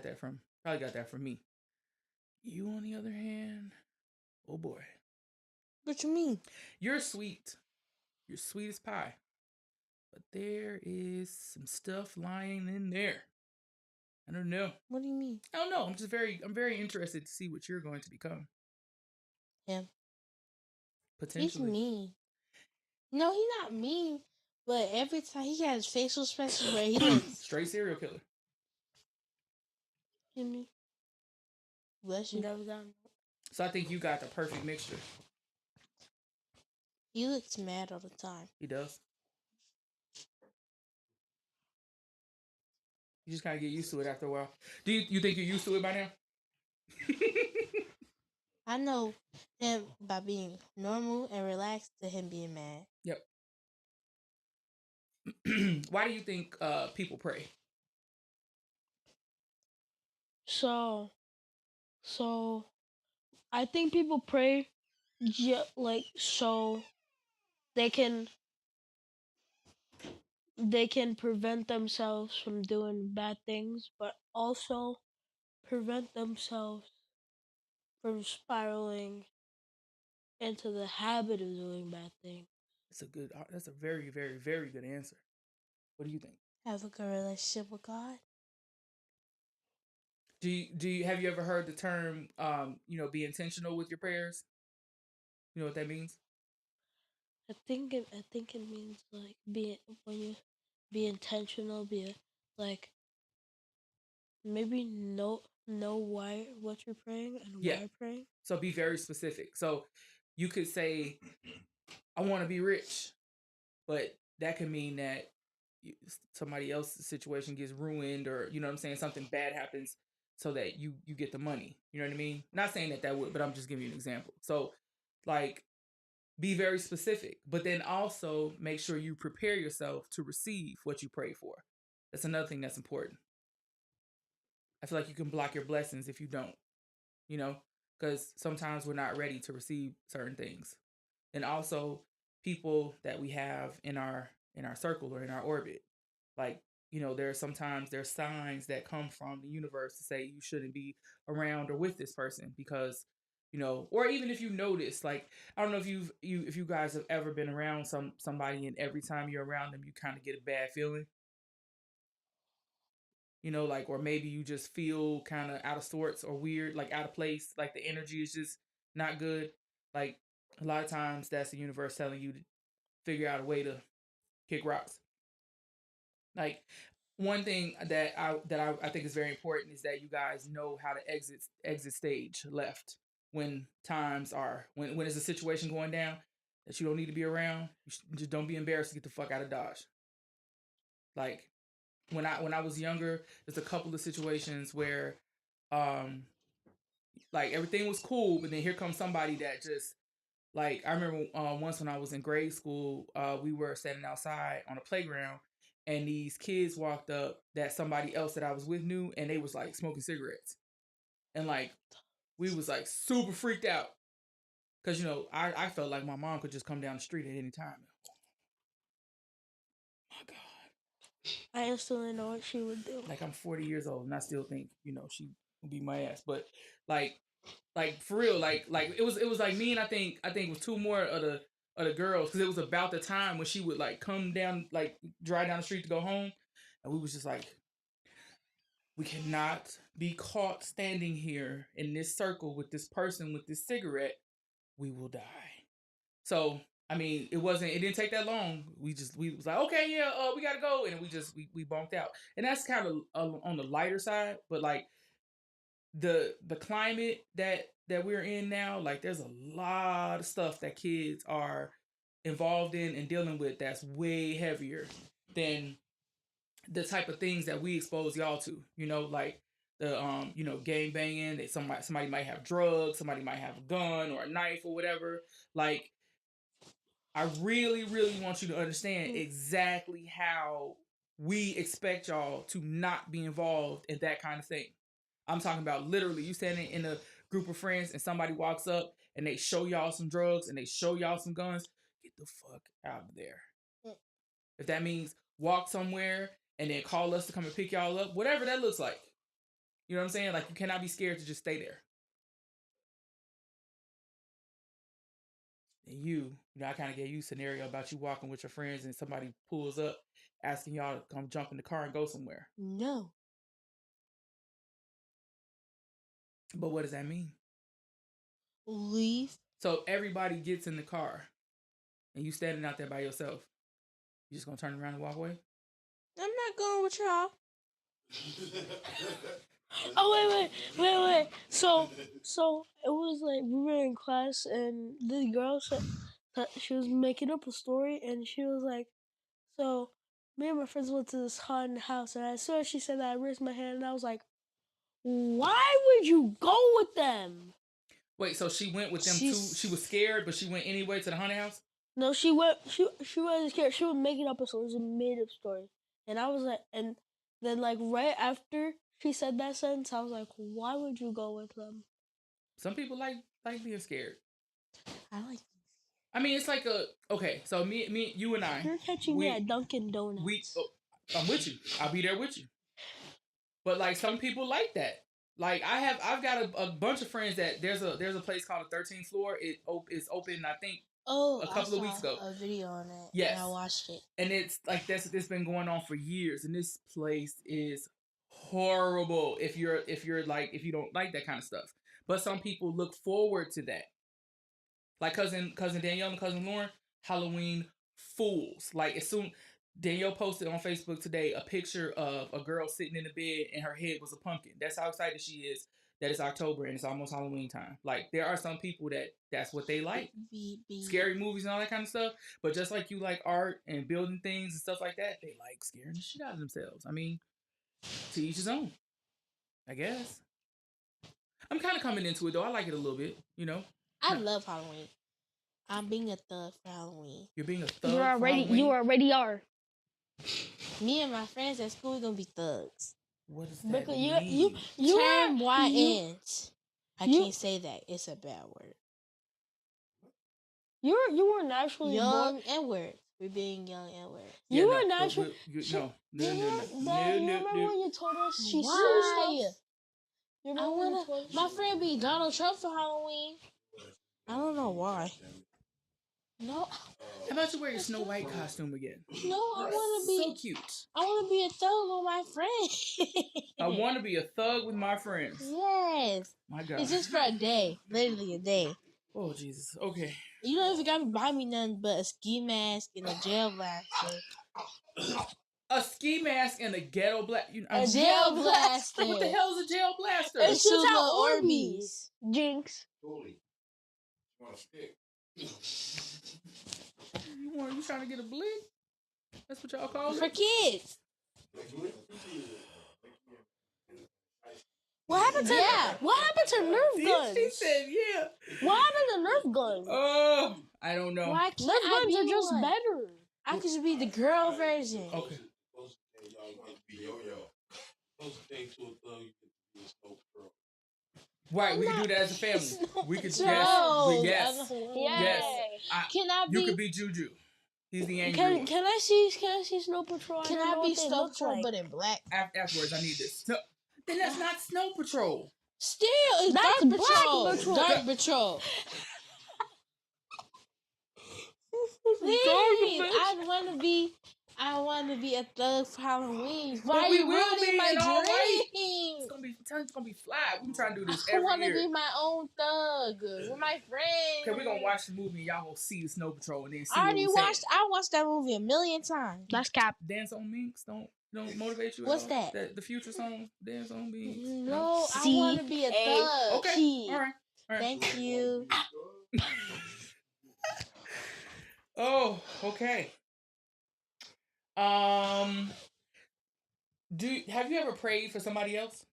that from me. You, on the other hand, oh boy, What you mean? you're sweet. You're sweet as pie. But there is some stuff lying in there. I don't know. What do you mean? I don't know. I'm very interested to see what you're going to become. Him. Potentially. He's mean. No, he's not mean. But every time he has facial expressions where he looks. Straight serial killer. Jimmy, Bless you. never done. So I think you got the perfect mixture. He looks mad all the time. He does. You just kind of get used to it after a while. Do you think you're used to it by now? I know him by being normal and relaxed to him being mad. Yep. Why do you think people pray? So I think people pray so they can prevent themselves from doing bad things, but also prevent themselves from spiraling into the habit of doing bad things. That's a very, very, very good answer. What do you think? Have a good relationship with God. Have you ever heard the term be intentional with your prayers? You know what that means? I think it means like being be intentional, like maybe know why what you're praying and Yeah. why praying. So be very specific. So you could say, I want to be rich, but that could mean that somebody else's situation gets ruined, or you know what I'm saying, something bad happens so that you get the money. You know what I mean? Not saying that would, but I'm just giving you an example. So like be very specific, but then also make sure you prepare yourself to receive what you pray for. That's another thing that's important. I feel like you can block your blessings if you don't, you know, because sometimes we're not ready to receive certain things. And also people that we have in our circle or in our orbit. Like, you know, there's signs that come from the universe to say you shouldn't be around or with this person because, you know, or even if you notice, like, I don't know if if you guys have ever been around somebody and every time you're around them you kind of get a bad feeling. You know, like, or maybe you just feel kind of out of sorts or weird, like out of place, like the energy is just not good. Like a lot of times that's the universe telling you to figure out a way to kick rocks. Like one thing that I think is very important is that you guys know how to exit stage left when times are when there's a situation going down that you don't need to be around. Just don't be embarrassed to get the fuck out of Dodge. Like when I was younger, there's a couple of situations where um like everything was cool, but then here comes somebody that just like I remember once when I was in grade school, we were standing outside on a playground, and these kids walked up that somebody else that I was with knew, and they was like smoking cigarettes, and like we was like super freaked out because you know I felt like my mom could just come down the street at any time. My God. I instantly know what she would do. Like I'm 40 years old and I still think, you know, she would beat my ass. But like for real, like it was like me and I think it was two more of the girls because it was about the time when she would like come down, like drive down the street to go home, and we was just like, we cannot be caught standing here in this circle with this person with this cigarette. We will die. So I mean, it didn't take that long. We was like, okay, yeah, we gotta go, and we bonked out, and that's kind of on the lighter side, but like the climate that we're in now, like there's a lot of stuff that kids are involved in and dealing with that's way heavier than the type of things that we expose y'all to. You know, like the you know, gang banging. That somebody might have drugs, somebody might have a gun or a knife or whatever. Like I really, really want you to understand exactly how we expect y'all to not be involved in that kind of thing. I'm talking about literally you standing in a group of friends and somebody walks up and they show y'all some drugs and they show y'all some guns. Get the fuck out of there. If that means walk somewhere and then call us to come and pick y'all up, whatever that looks like. You know what I'm saying? Like you cannot be scared to just stay there. And you know, I kind of gave you a scenario about you walking with your friends and somebody pulls up asking y'all to come jump in the car and go somewhere. No. But what does that mean? Leave. So everybody gets in the car and you standing out there by yourself. You just gonna turn around and walk away? I'm not going with y'all. Oh wait. So it was like we were in class and the girl said that she was making up a story and she was like, so me and my friends went to this haunted house and as soon as she said that I raised my hand and I was like, why would you go with them? Wait, so she went with them too? She was scared, but she went anyway to the haunted house? No, she went. She wasn't scared. She was making up a story. It was a made up story, and I was like, and then like right after she said that sentence, I was like, why would you go with them? Some people like being scared. I like. I mean, it's like okay. So me, you and I. You're catching me at Dunkin' Donuts. I'm with you. I'll be there with you. But like some people like that. Like I've got a bunch of friends that there's a place called the 13th floor. It's open, I think, a couple of weeks ago. A video on it. Yes, and I watched it. And it's like this been going on for years, and this place is horrible if you don't like that kind of stuff. But some people look forward to that. Like cousin Danielle and cousin Lauren, Halloween fools. Like as soon Danielle posted on Facebook today a picture of a girl sitting in the bed and her head was a pumpkin. That's how excited she is that it's October and it's almost Halloween time. Like, there are some people that's what they like. Scary movies and all that kind of stuff. But just like you like art and building things and stuff like that, they like scaring the shit out of themselves. I mean, to each his own, I guess. I'm kind of coming into it, though. I like it a little bit, you know. I love Halloween. I'm being a thug for Halloween. You're being a thug You for already Halloween? are. Me and my friends at school, we're gonna be thugs. What does that Because mean? you Term are YNs. I you- can't say that. It's a bad word. you were naturally Young born. N word. We're being young N word. You Yeah, were no, naturally. no. You remember when you told us she Why? stuff? You I remember when you wanna. told us My friend be Donald Trump for Halloween. I don't know why. No, How about you wear your Snow White costume again? no, I wanna be. So cute. I wanna be a thug with my friend. I want to be a thug with my friends. Yes. My God. It's just for a day. Literally a day. Oh, Jesus. Okay. You don't even gotta buy me nothing but a ski mask and a gel blaster. A ski mask and a ghetto blast. A gel blaster. What the hell is a gel blaster? It It's shoots two out little Orbeez. Jinx. Totally. You want a stick? You trying to get a blick? That's what y'all call For it? kids. What happened to What happened to Nerf guns? She said, yeah. What happened to Nerf guns? Oh, I don't know. Why can't Nerf I guns be are just one? better. I could just be the girl version. Okay. Be yo-yo. Closest thing to a thug you could be a snow patrol. Right, we can do that as a family. We could, Patrol. yes. Yes. Can I You be? could be Juju. He's the angry one. Can I see Snow Patrol? Can don't I know be what they Snow look Patrol like. but in black? Afterwards, I need this. No, then that's not Snow Patrol. Still, it's That's Dark Black Patrol. Patrol. Dark Patrol. Please, I want to be a thug for Halloween. Why But are we you will be ruining my in all white. dream? It's gonna be fly. We're trying to do this I every want to year. be my own thug with my friends. Okay, we're gonna watch the movie and y'all gonna see the Snow Patrol and then see I what already we watched. I watched that movie a million times. That's cap. Dance on Minks don't motivate you at What's all? that? The Future song, Dance on Minks. No, I want to be a thug. Okay. All right. Thank you. Oh, okay. Have you ever prayed for somebody else?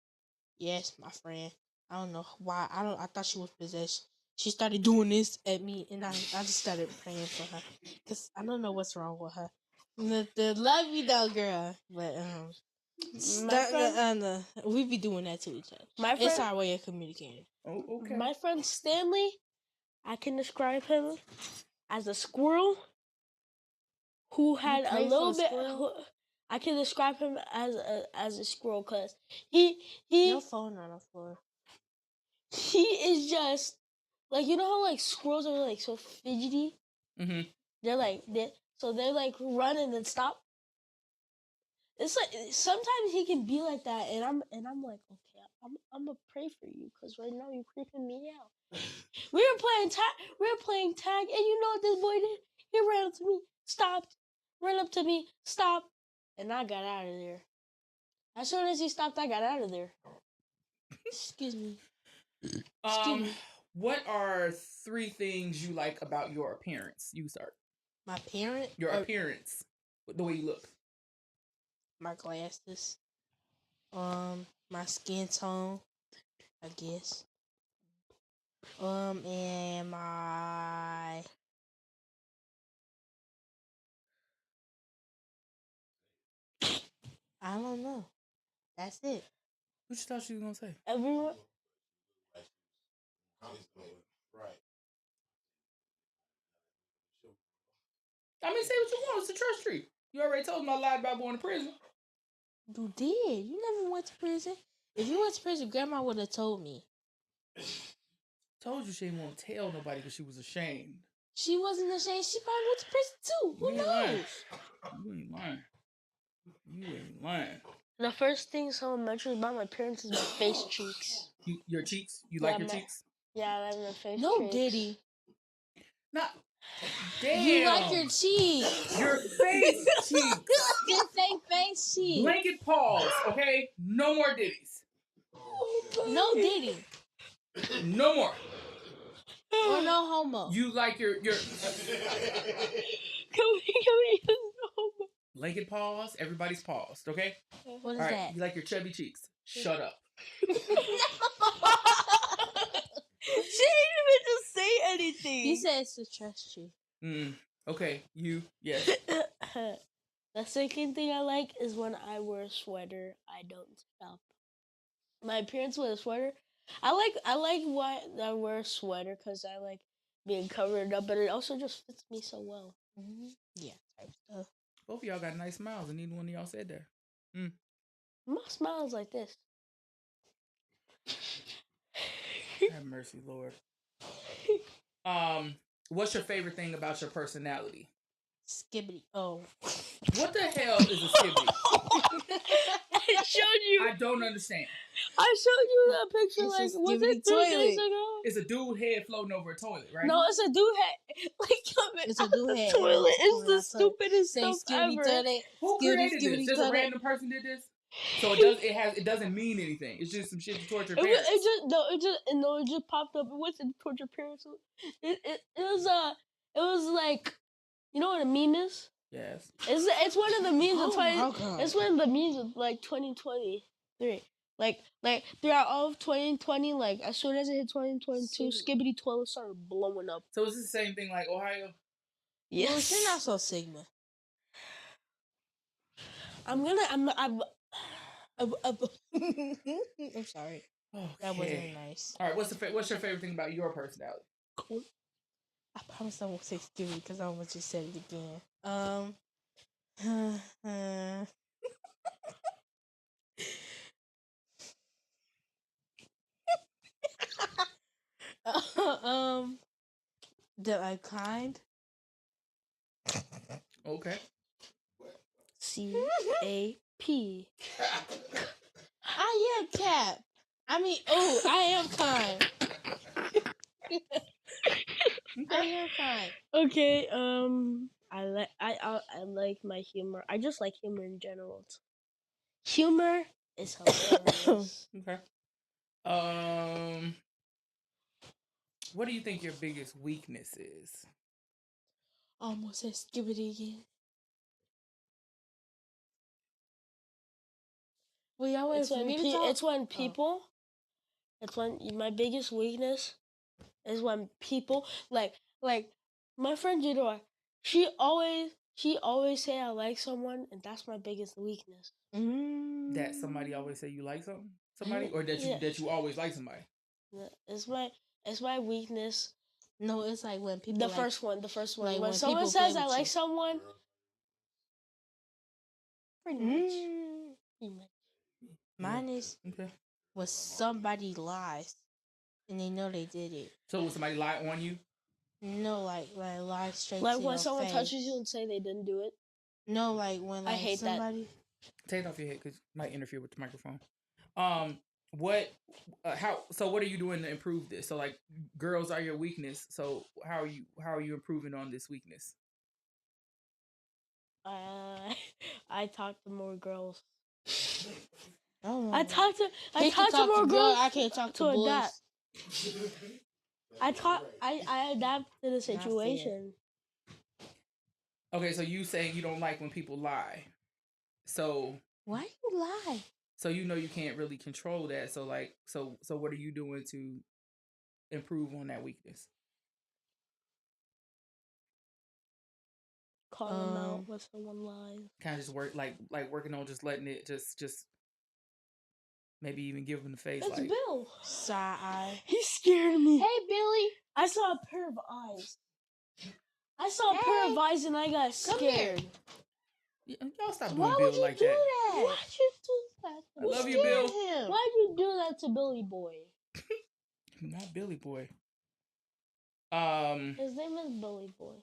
Yes, my friend. I don't know why. I thought she was possessed. She started doing this at me, and I just started praying for her because I don't know what's wrong with her. The love you though, girl, but we be doing that to each other. It's our way of communicating. Oh, okay. My friend Stanley, I can describe him as a squirrel who had a pray for little a bit. squirrel? I can describe him as a squirrel because he Your phone on the floor. he is just like, you know how like squirrels are like so fidgety. Mm-hmm. They're like they're like run and then stop. It's like sometimes he can be like that, and I'm like, okay, I'm gonna pray for you because right now you're creeping me out. We were playing tag, and you know what this boy did? He ran up to me, stopped, ran up to me, stopped, and I got out of there. As soon as he stopped, I got out of there. Excuse me. What are 3 things you like about your appearance? You start. My parent. Your appearance, the way you look. My glasses. My skin tone, I guess. And my I don't know. That's it. What you thought she was gonna say? Everyone. Right. I mean, say what you want. It's a trust tree. You already told me I lied about going to prison. You did. You never went to prison. If you went to prison, Grandma would have told me. Told you she didn't want to tell nobody because she was ashamed. She wasn't ashamed. She probably went to prison too. Who You ain't knows? lying. You ain't lying. You ain't lying. The first thing someone mentions about my parents is my face cheeks. Your cheeks? You like your cheeks? Yeah, I like my face No, cheeks. Diddy. Not. Damn. You like your cheeks. Your face cheeks. Just say face cheeks. Blanket pause, okay? No more ditties. No Diddy. No more. Or no homo. You like your Can we use no? blanket pause. Everybody's paused, okay? What is All right. that? You like your chubby cheeks. Shut up. She didn't even just say anything. He says to trust you. Okay. You. Yes. The second thing I like is when I wear a sweater. I don't stop. My appearance with a sweater. I like why I wear a sweater because I like being covered up, but it also just fits me so well. Mm-hmm. Yeah, type stuff. Both of y'all got nice smiles, and neither one of y'all said that. My smile is like this. Have mercy, Lord. What's your favorite thing about your personality? Skibbity. Oh. What the hell is a skibbity? I showed you. I don't understand. I showed you that picture. It's a Like, was skibbity it 3 days toilet. ago? It's a dude head floating over a toilet, right? No, it's a dude head. Like coming It's a out dude the head. toilet. It's It's the coming out stupidest Say stuff skibbity ever. toilet. Who created this? Just a toilet. random person did this? So it doesn't mean anything. It's just some shit to torture parents. It just popped up. It wasn't torture parents. It was like, you know what a meme is? Yes. It's one of the memes Oh of 20. my God. It's one of the memes of like 2023. Like throughout all of 2020, like as soon as it hit 2022, skibbity toilet started blowing up. So is this the same thing like Ohio? Yes. Well, you're not so Sigma. I'm sorry. Okay. That wasn't nice. All right. What's your favorite thing about your personality? I promise I won't say skibbity because I almost just said it again. That I'm kind. Okay. CAP. I am Cap. I mean, oh, I am kind. I am kind. Okay. I like my humor. I just like humor in general. Humor is hilarious. Okay. What do you think your biggest weakness is? Almost said skibbity again. Well, y'all wait for me to talk? It's when people. It's when my biggest weakness is when people like my friend Jador. She always say I like someone, and that's my biggest weakness. That somebody always say you like somebody, or that Yeah. you always like somebody. It's my weakness. No, it's like when people. The like, first one. like when someone people says play I with like you. someone, pretty much. Mine is Okay. when somebody lies and they know they did it. So when somebody lie on you? No, like lie straight Like to when your someone face. touches you and say they didn't do it. No, like when like I hate somebody. Take it off your head because it might interfere with the microphone. What are you doing to improve this? So like girls are your weakness. So how are you improving on this weakness? I talk to more girls. Oh, I talk to talk more to girls. I can't talk to boys. Adapt. I adapt to the situation. Okay, so you saying you don't like when people lie. So why you lie? So you know you can't really control that. So like so what are you doing to improve on that weakness? Call them out when someone lies. Kind of just work like working on just letting it just maybe even give them the face. It's like Bill. Side eye. He scared me. Hey Billy. I saw a pair of eyes. I saw a pair of eyes and I got scared. Y'all stop doing Why Bill would you like do that. that? Why'd you do that? I love you, Bill. Him. Why'd you do that to Billy Boy? Not Billy Boy. His name is Billy Boy.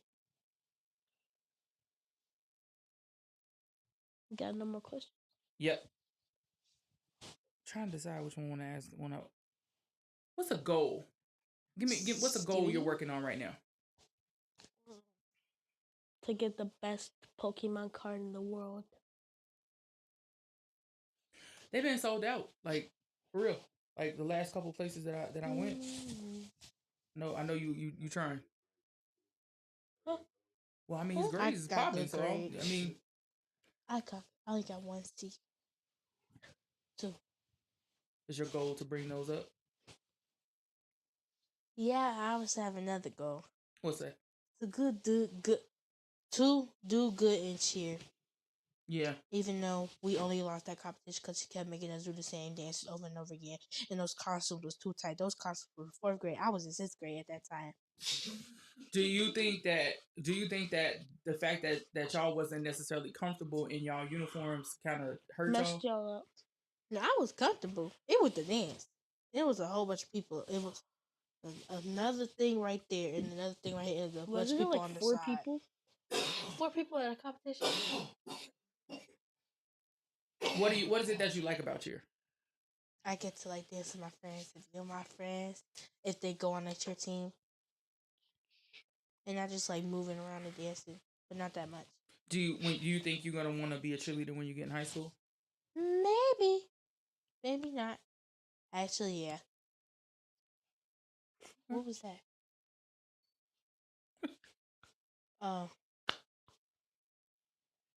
Got no more questions? Yep. Trying to decide which one I want to ask. What's a goal? Give what's a goal you're working on right now? to get the best Pokemon card in the world. They've been sold out, like for real. Like the last couple places that I went. No, I know you trying. Huh? Well, I mean, his Huh? grades is got popping, good so grades. I mean, I only got 1C. 2. is your goal to bring those up? Yeah, I always have another goal. What's that? To do good and cheer. Yeah. Even though we only lost that competition because she kept making us do the same dances over and over again, and those costumes was too tight. Those costumes were 4th grade. I was in 6th grade at that time. Do you think that the fact that y'all wasn't necessarily comfortable in y'all uniforms kind of hurt Messed y'all? y'all up. No, I was comfortable. It was the dance. It was a whole bunch of people. It was another thing right there and another thing right here. And a bunch of Wasn't it people like on the 4 side. people? 4 people at a competition. What is it that you like about cheer? I get to like dance with my friends. If you're my friends, if they go on a cheer team, and I just like moving around and dancing, but not that much. Do you think you're gonna want to be a cheerleader when you get in high school? Maybe, maybe not. Actually, yeah. What was that? Oh,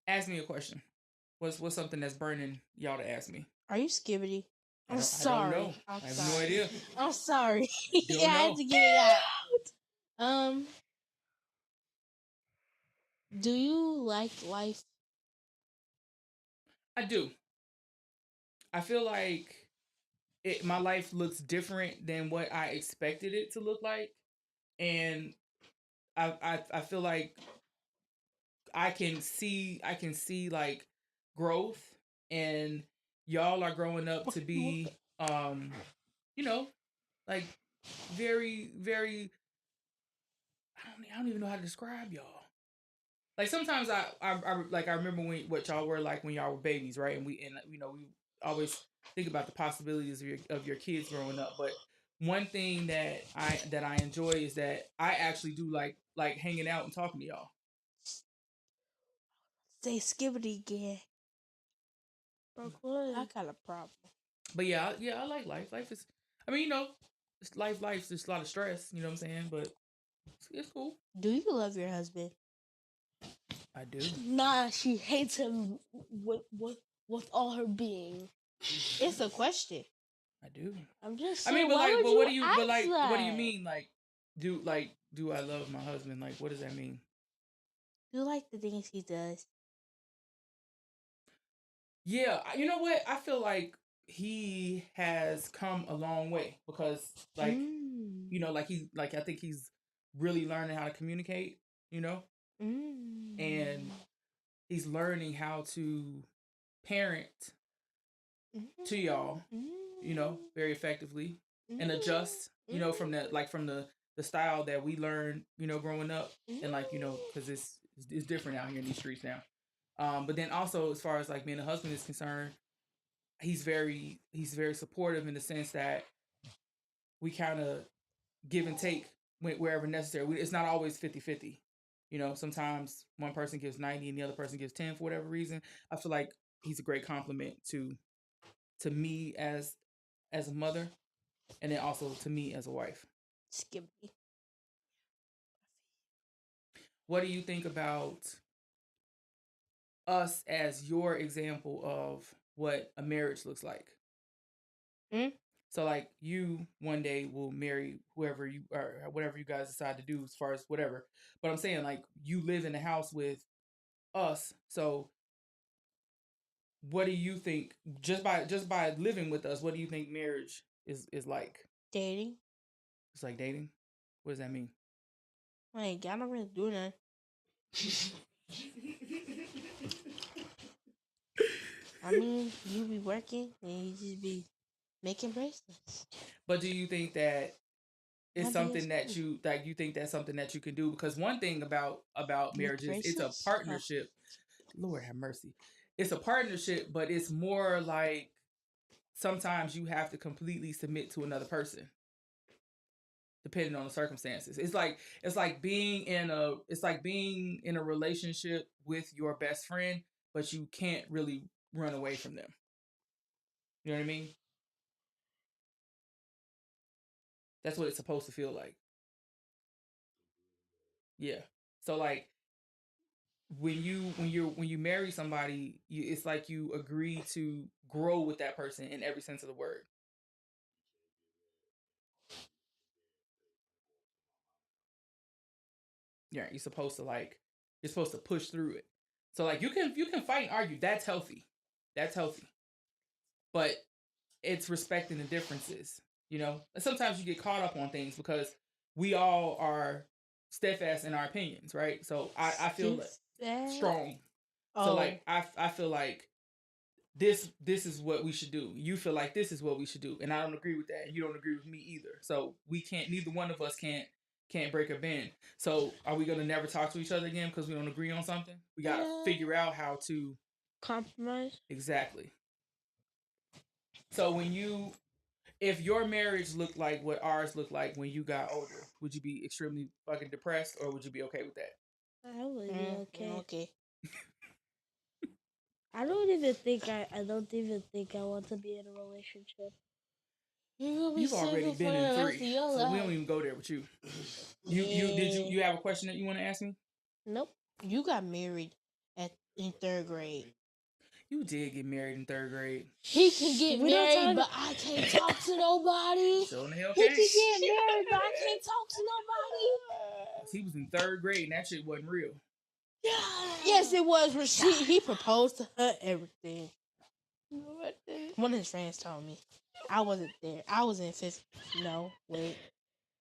Ask me a question. What's something that's burning y'all to ask me? are you Skibbity? I I'm don't sorry. know. I'm I have sorry. no idea. I'm sorry. Don't I had know. to get it out. Do you like life? I do. I feel like my life looks different than what I expected it to look like, and I feel like I can see like growth, and y'all are growing up to be you know, like very I don't even know how to describe y'all. Like sometimes I remember what y'all were like when y'all were babies, right? And we always think about the possibilities of your kids growing up. But one thing that I enjoy is that I actually do like hanging out and talking to y'all. Say Skibbity again. I got a problem. But yeah, I like life. Life is, I mean, it's life's just a lot of stress. You know what I'm saying? But it's cool. Do you love your husband? I do. Nah, she hates him with all her being. It's a question. I do. I'm just I saying. mean, but Why like, would but you what do you, ask but like, that? what do you mean? Do I love my husband? Like, what does that mean? Do you like the things he does? Yeah, you know what? I feel like he has come a long way because, like, I think he's really learning how to communicate. You know, and he's learning how to parent to y'all. You know, very effectively and adjust. You know, from the style that we learned. You know, growing up and because it's different out here in these streets now. But then also as far as like being a husband is concerned, he's very supportive in the sense that we kind of give and take wherever necessary. It's not always 50-50. You know, sometimes one person gives 90 and the other person gives 10 for whatever reason. I feel like he's a great compliment to me as a mother, and then also to me as a wife. Skibbity. What do you think about us as your example of what a marriage looks like? So like you one day will marry whoever you or whatever you guys decide to do as far as whatever. But I'm saying like you live in the house with us. So what do you think just by living with us, what do you think marriage is like? Dating. It's like dating? What does that mean? Like, I don't really do nothing. I mean, you be working and you just be making bracelets. But do you think that it's My something that BSB. you think that's something that you can do? Because one thing about Make marriage is it's a bracelets? partnership. Lord have mercy. It's a partnership, but it's more like sometimes you have to completely submit to another person. depending on the circumstances. It's like being in a relationship with your best friend, but you can't really run away from them. You know what I mean? That's what it's supposed to feel like. Yeah. So like when you marry somebody, it's like you agree to grow with that person in every sense of the word. Yeah, you're supposed to push through it. So like you can fight and argue. That's healthy. That's healthy. But it's respecting the differences, you know? And sometimes you get caught up on things because we all are steadfast in our opinions, right? So I feel strong. Oh. So like I feel like this is what we should do. You feel like this is what we should do, and I don't agree with that. And you don't agree with me either. So we can't. Neither one of us can't break a bend. So are we gonna never talk to each other again because we don't agree on something? We gotta figure out how to compromise. Exactly. So if your marriage looked like what ours looked like when you got older, would you be extremely fucking depressed, or would you be okay with that? I would be okay. Okay. I don't even think I want to be in a relationship. You've already been in 3, so we don't even go there with you. You have a question that you want to ask me? Nope. You got married in 3rd grade. You did get married in 3rd grade. He can get married, but I can't talk to nobody. So in the hell He can get married, but I can't talk to nobody. He was in 3rd grade, and that shit wasn't real. Yes, it was. He proposed to her, everything. One of his friends told me. I wasn't there. I was in 5th. No, wait.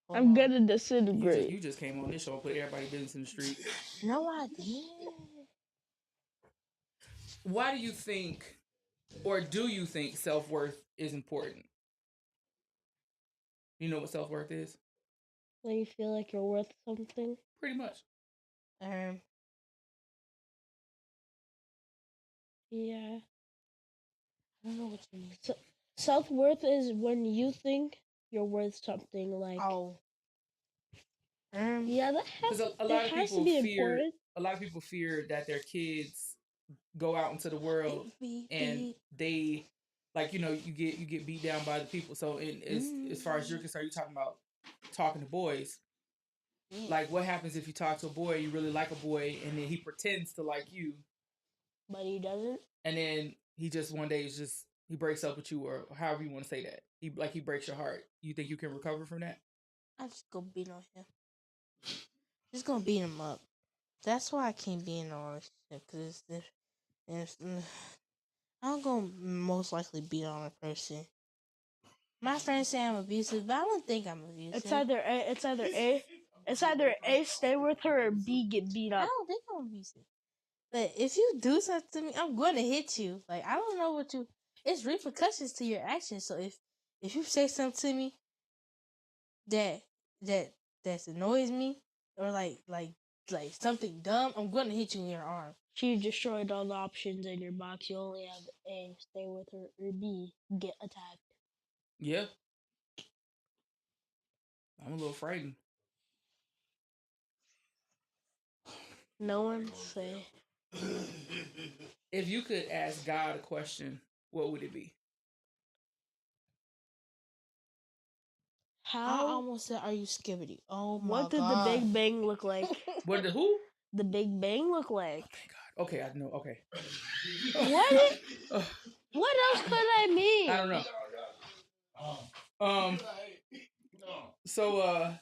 I'm gonna disintegrate. You just came on this show and put everybody's business in the street. No, I didn't. Why do you think, or do you think, self-worth is important? You know what self-worth is? When you feel like you're worth something. Pretty much. Yeah. I don't know what you mean. Self-worth is when you think you're worth something. Like. Oh. Yeah, that has, a lot of has people to be fear. important. A lot of people fear that their kids go out into the world and they, like, you know, you get beat down by the people. So as far as you're concerned, you're talking about talking to boys. Like, what happens if you talk to a boy, you really like a boy, and then he pretends to like you, but he doesn't, and then he just one day he breaks up with you, or however you want to say that. He breaks your heart. You think you can recover from that? I just go beat on him. Just gonna beat him up. That's why I can't be in a relationship, because I'm gonna most likely beat on a person. My friends say I'm abusive, but I don't think I'm abusive. It's either A, stay with her, or B, get beat up. I don't think I'm abusive. But if you do something to me, I'm gonna hit you. Like, I don't know what you. It's repercussions to your actions. So if you say something to me that annoys me, or like something dumb, I'm gonna hit you in your arm. She destroyed all the options in your box. You only have A, stay with her, or B, get attacked. Yeah. I'm a little frightened. No one say. If you could ask God a question, what would it be? I almost said, "Are you skibbity?" Oh my God! What did the Big Bang look like? What did who? The Big Bang look like? Oh, thank God. Okay, I know. Okay. What else could I mean? I don't know. So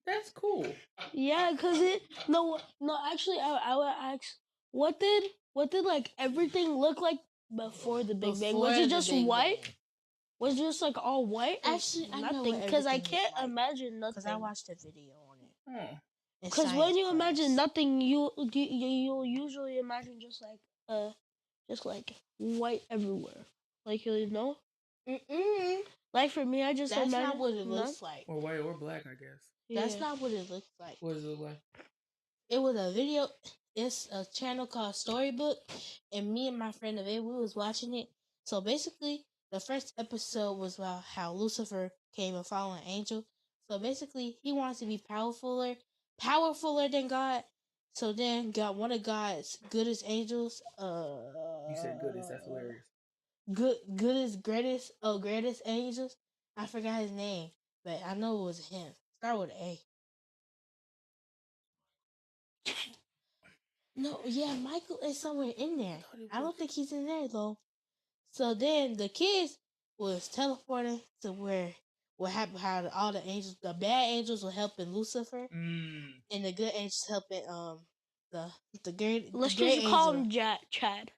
that's cool. Yeah, cause actually, I would ask, what did like everything look like before the Big Bang? Was it just white? Was it just like all white? Actually, nothing. Because I can't imagine nothing. Because I watched a video on it. Because when you imagine nothing, you'll usually imagine just like white everywhere. Like, you know. Like for me, I just that's imagine. Not what it looks like. Or white or black, I guess. That's not what it looks like. What does it look like? It was a video. It's a channel called Storybook, and me and my friend Ave, we was watching it. So basically, the first episode was about how Lucifer became a fallen angel. So basically, he wants to be powerfuler than God. So then, one of God's goodest angels. You said goodest. That's hilarious. Greatest angels. I forgot his name, but I know it was him. Start with A. No, yeah, Michael is somewhere in there. I don't think he's in there though. So then the kids was teleporting to where what happened, how all the angels, the bad angels were helping Lucifer, and the good angels helping the Let's great just call angel him Chad.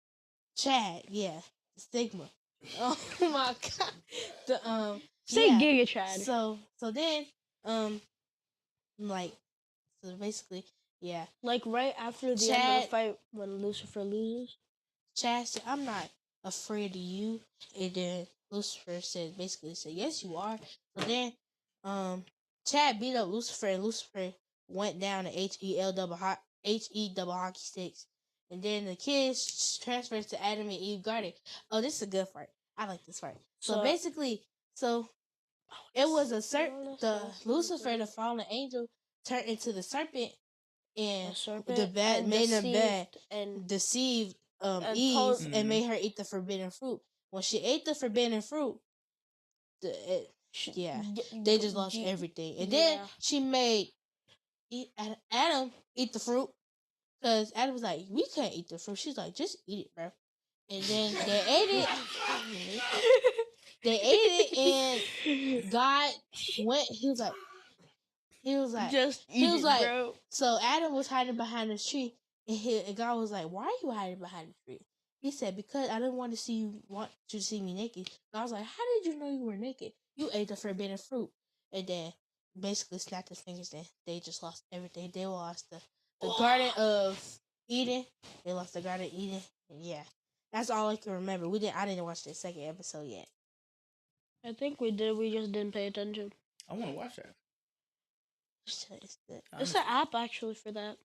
Chad, yeah, the stigma. Oh my god, the Say yeah. Giga Chad. So then like so basically yeah, Like right after the end of the fight when Lucifer loses. Chad said, "I'm not afraid of you," and then Lucifer basically said, "Yes, you are." So then, Chad beat up Lucifer, and Lucifer went down to HE double hockey sticks, and then the kids transferred to Adam and Eve Garden. Oh, this is a good part. I like this part. So basically, it was the Lucifer, the fallen angel, turned into the serpent. And the bad made them bad and deceived Eve and made her eat the forbidden fruit. When she ate the forbidden fruit, they just lost everything. And then she made Adam eat the fruit because Adam was like, "We can't eat the fruit." She's like, "Just eat it, bro." And then they ate it. They ate it, and God went. He was like, bro. So Adam was hiding behind this tree, and God was like, "Why are you hiding behind the tree?" He said, "Because I didn't want you to see me naked." And I was like, "How did you know you were naked? You ate the forbidden fruit." And then basically snapped his fingers. Then they just lost everything. They lost the Garden of Eden. They lost the Garden of Eden. And yeah, that's all I can remember. I didn't watch the second episode yet. I think we did. We just didn't pay attention. I want to watch that. It's an app actually for that.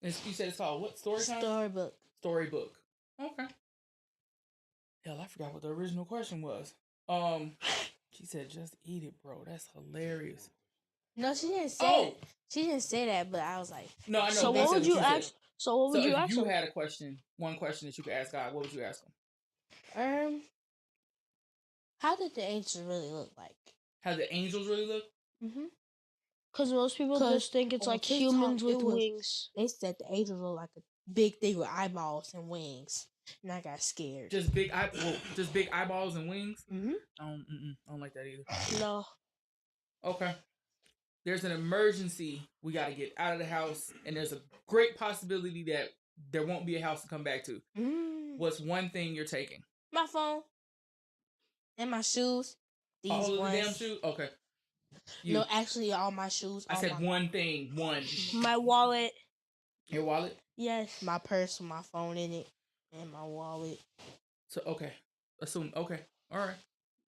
You said it's called what? Storytime? Storybook. Storybook. Okay. Hell, I forgot what the original question was. She said, "Just eat it, bro." That's hilarious. No, she didn't say it. She didn't say that, but I was like, no, I know. So what would you ask? So what would you ask? If you him? had one question that you could ask God, what would you ask him? How did the angels really look like? How the angels really look? Mm-hmm. Because most people just think it's like humans with wings. They said the angels look like a big thing with eyeballs and wings, and I got scared. Just big eyeballs and wings. Mm-hmm. I don't like that either. No. Okay. There's an emergency. We got to get out of the house, and there's a great possibility that there won't be a house to come back to. What's one thing you're taking? My phone and my shoes. All of the damn shoes. Okay. No, actually, all my shoes. I said one thing. One. My wallet. Your wallet? Yes. My purse with my phone in it, and my wallet. So okay. Assume. Okay. All right.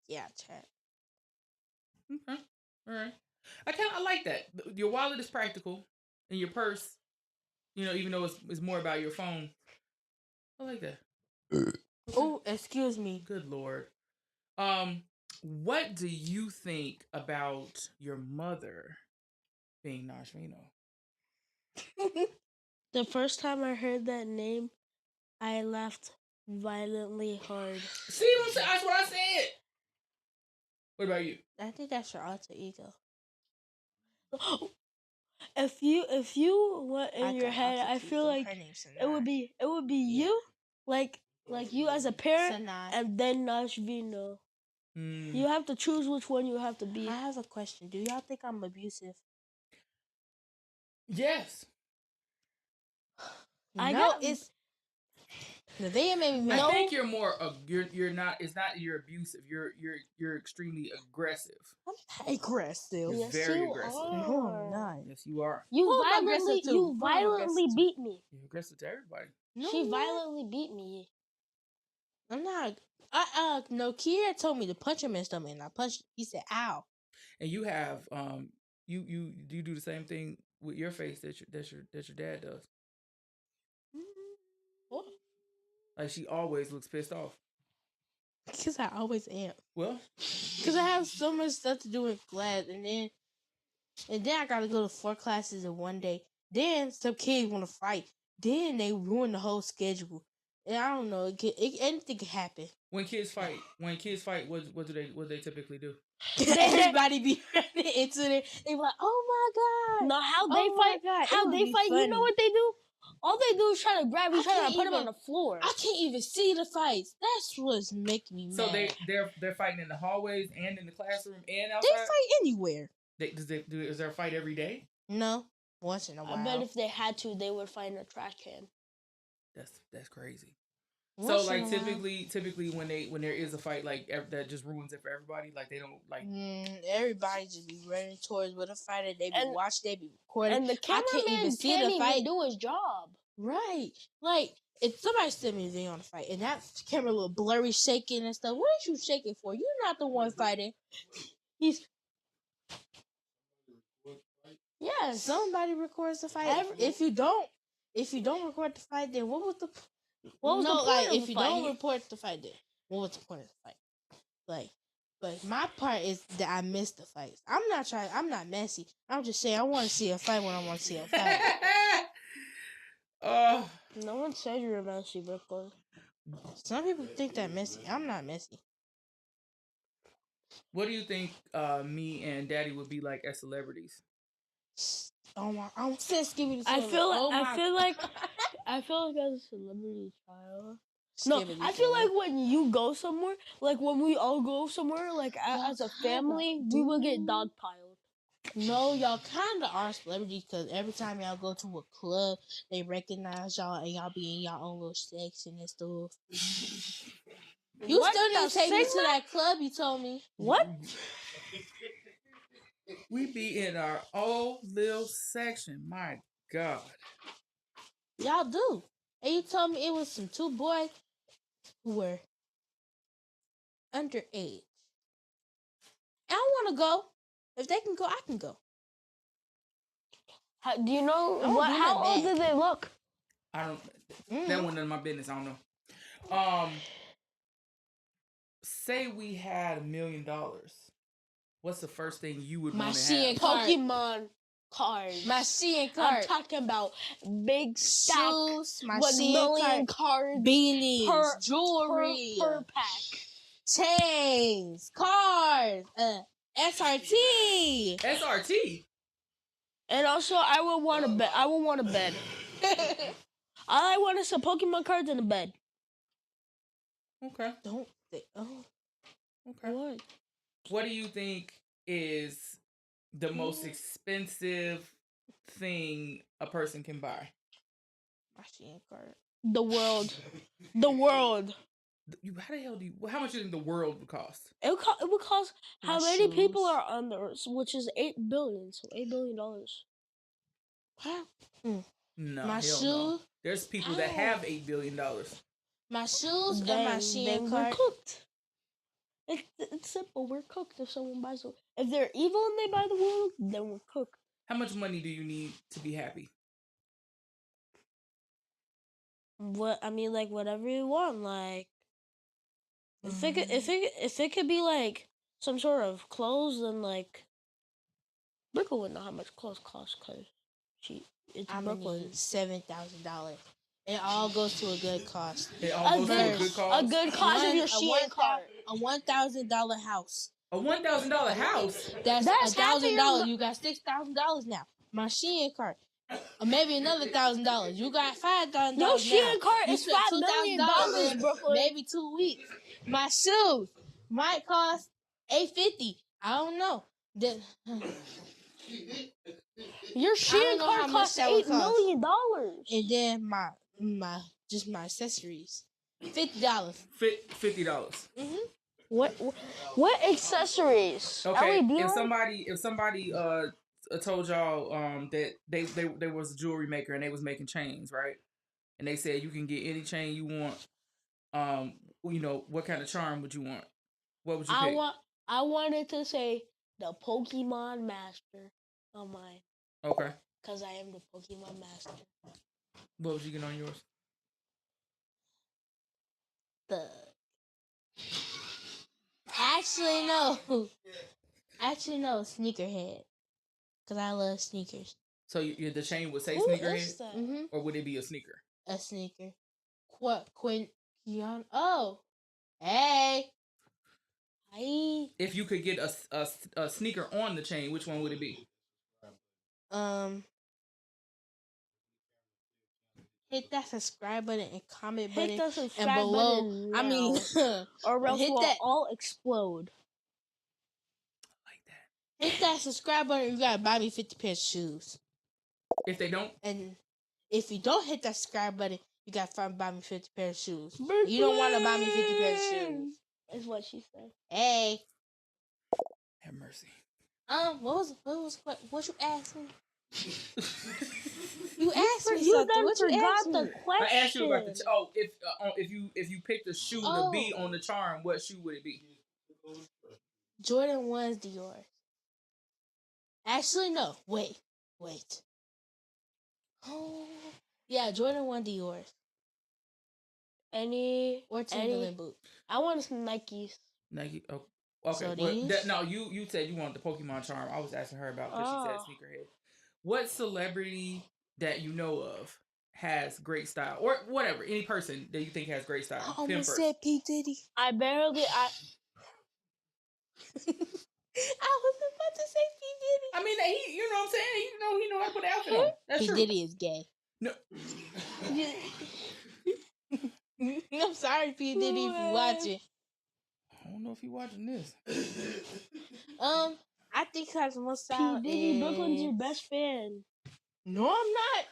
Yeah, chat. Okay. All right. I like that. Your wallet is practical, and your purse, even though it's more about your phone. I like that. Oh, excuse me. Good Lord. What do you think about your mother being Nashvino? The first time I heard that name, I laughed violently hard. See, that's what I said. What about you? I think that's your alter ego. If you went in your head, I feel like it would be you, like you as a parent, and then Nashvino. You have to choose which one you have to be. I have a question. Do y'all think I'm abusive? Yes. It's Nevaeh made me. I think you're more. You're not. It's not. You're abusive. You're extremely aggressive. I'm not aggressive. You're very aggressive. No, I'm not. Yes, you are. You violently beat me. You're aggressive to everybody. No, she violently beat me. I'm not. No. Kira told me to punch him in the stomach, and I punched him. He said, "Ow." And you have you do the same thing with your face that your dad does. What? Like she always looks pissed off. Because I always am. Well, Because I have so much stuff to do with class, and then I gotta go to 4 classes in one day. Then some kids want to fight. Then they ruin the whole schedule. And I don't know. Anything can happen. when kids fight, what do they typically do? Everybody be running into it. They be like, "Oh my god!" No, how they Oh my fight? God, it How would they be fight? You know funny. what they do? All they do is try to grab each I other can't and put them on even- the floor. I can't even see the fights. That's what's making me mad. So they're fighting in the hallways and in the classroom and They outside. fight anywhere. Is there a fight every day? No, once in a while. I bet if they had to, they would find a trash can. That's crazy. Once So in like a while. typically when there is a fight like that just ruins it for everybody. Like they don't like. Everybody just be running towards with a fighter. They be And- watching. They be recording. And the cameraman can't even do his job. Right. Like, if somebody sent me a video on the fight and that camera a little blurry shaking and stuff, what are you shaking for? You're not the one fighting. Yes. Somebody records the fight. If you don't record the fight, then what was the point of if the you fight? don't report the fight, then what was the point of the fight? Like, but my part is that I missed the fights. I'm not messy. I'm just saying I want to see a fight when I want to see a fight. Oh, No one said you're messy, Brooklyn. Some people think that messy. I'm not messy. what do you think me and Daddy would be like as celebrities? Oh my! I'm just giving I feel like as a celebrity child. No, I feel like when you go somewhere, like when we all go somewhere, like as a family, we will get dogpiled. No, y'all kind of are celebrities because every time y'all go to a club, they recognize y'all and y'all be in y'all own little section and stuff. You What still the didn't take me to Sigma? that club you told me. What? We be in our own little section. My God. Y'all do. And you told me it was some 2 boys who were underage. And I want to go. If they can go, I can go. Do you know I won't do how nothing old bad. did they look? I don't. Mhm. That wasn't none of my business. I don't know. Say we had $1 million. What's the first thing you would My want to Shein have? card. Pokemon cards. My Shein I'm card. talking about big stack Shoes, my with Shein million card. cards Beanies, per- jewelry, per pack. chains, cars, SRT. SRT. And also, I would want a bed. I would want a bed. All I want is some Pokemon cards and a bed. Okay. Don't say, oh. Okay. What? What do you think is the most expensive thing a person can buy? My Shein card. The world. The world. How the hell do you? How much do you think the world would cost? It would cost how My many people shoes. are on the earth, which is 8 billion. So $8 billion. Wow. No, My hell shoes. no. There's people that Ow. have $8 billion. My shoes and my Shein Then we're card. cooked. It's simple. We're cooked if someone buys it. If they're evil and they buy the world, then we're cooked. How much money do you need to be happy? What I mean, like whatever you want. Like if it could be like some sort of clothes, then like Brooklyn wouldn't know how much clothes cost because it's I'm gonna Brooklyn. need $7,000. It all goes to a good cause. It all goes to a good cause. A good cause of your Shein card. A $1,000 house. A $1,000 house. That's half of your $1,000. You got $6,000 now. My Shein card. Or maybe another $1,000. You got $5,000. Your Shein card You is spent $5 million, in Brooklyn. maybe 2 weeks. My shoes might cost $850. I don't know. Your Shein know how card much costs that would $8 million. And then my accessories. $50. $50. What accessories? Okay. LED If somebody told y'all that they was a jewelry maker and they was making chains, right? And they said you can get any chain you want. What kind of charm would you want? What would you pick? I wanted to say the Pokemon Master on mine. Okay. Because I am the Pokemon Master. What would you get on yours? The Actually, no. Actually, no. Sneakerhead. Because I love sneakers. So the chain would say Who sneakerhead, is that? Mm-hmm. or would it be a sneaker? A sneaker. What? Keon? Oh. Hey. If you could get a sneaker on the chain, which one would it be? Hit that subscribe button and comment Hit button the subscribe and below. button I mean, or else hit we'll that. all explode. Like that. Hit that subscribe button. You gotta buy me 50 pairs of shoes. If they don't, And if you don't hit that subscribe button, you gotta buy me 50 pairs of shoes. You don't want to buy me 50 pairs of shoes. Is what she said. Hey. have mercy. What you asked me? You asked me You something. done What you forgot asked the me? question. I asked you about if you picked a shoe to be on the charm, what shoe would it be? Jordan 1's Dior. Actually, no. Wait. Oh, yeah, Jordan 1 Dior. Or Timberland boot. I want some Nikes. Nike. Oh, okay. So Well, these? no, you said you wanted the Pokemon charm. I was asking her about because she said sneakerhead. What celebrity that you know of has great style, or whatever, any person that you think has great style? I almost said P. Diddy. I I was about to say P. Diddy. I mean, he, you know what I'm saying? He know how to put the outfit on. That's P. true. Diddy is gay. No. I'm sorry, P. Diddy, if you watching. I don't know if you watching this. I think has more style. P. Diddy, Brooklyn's your best fan. No, I'm not.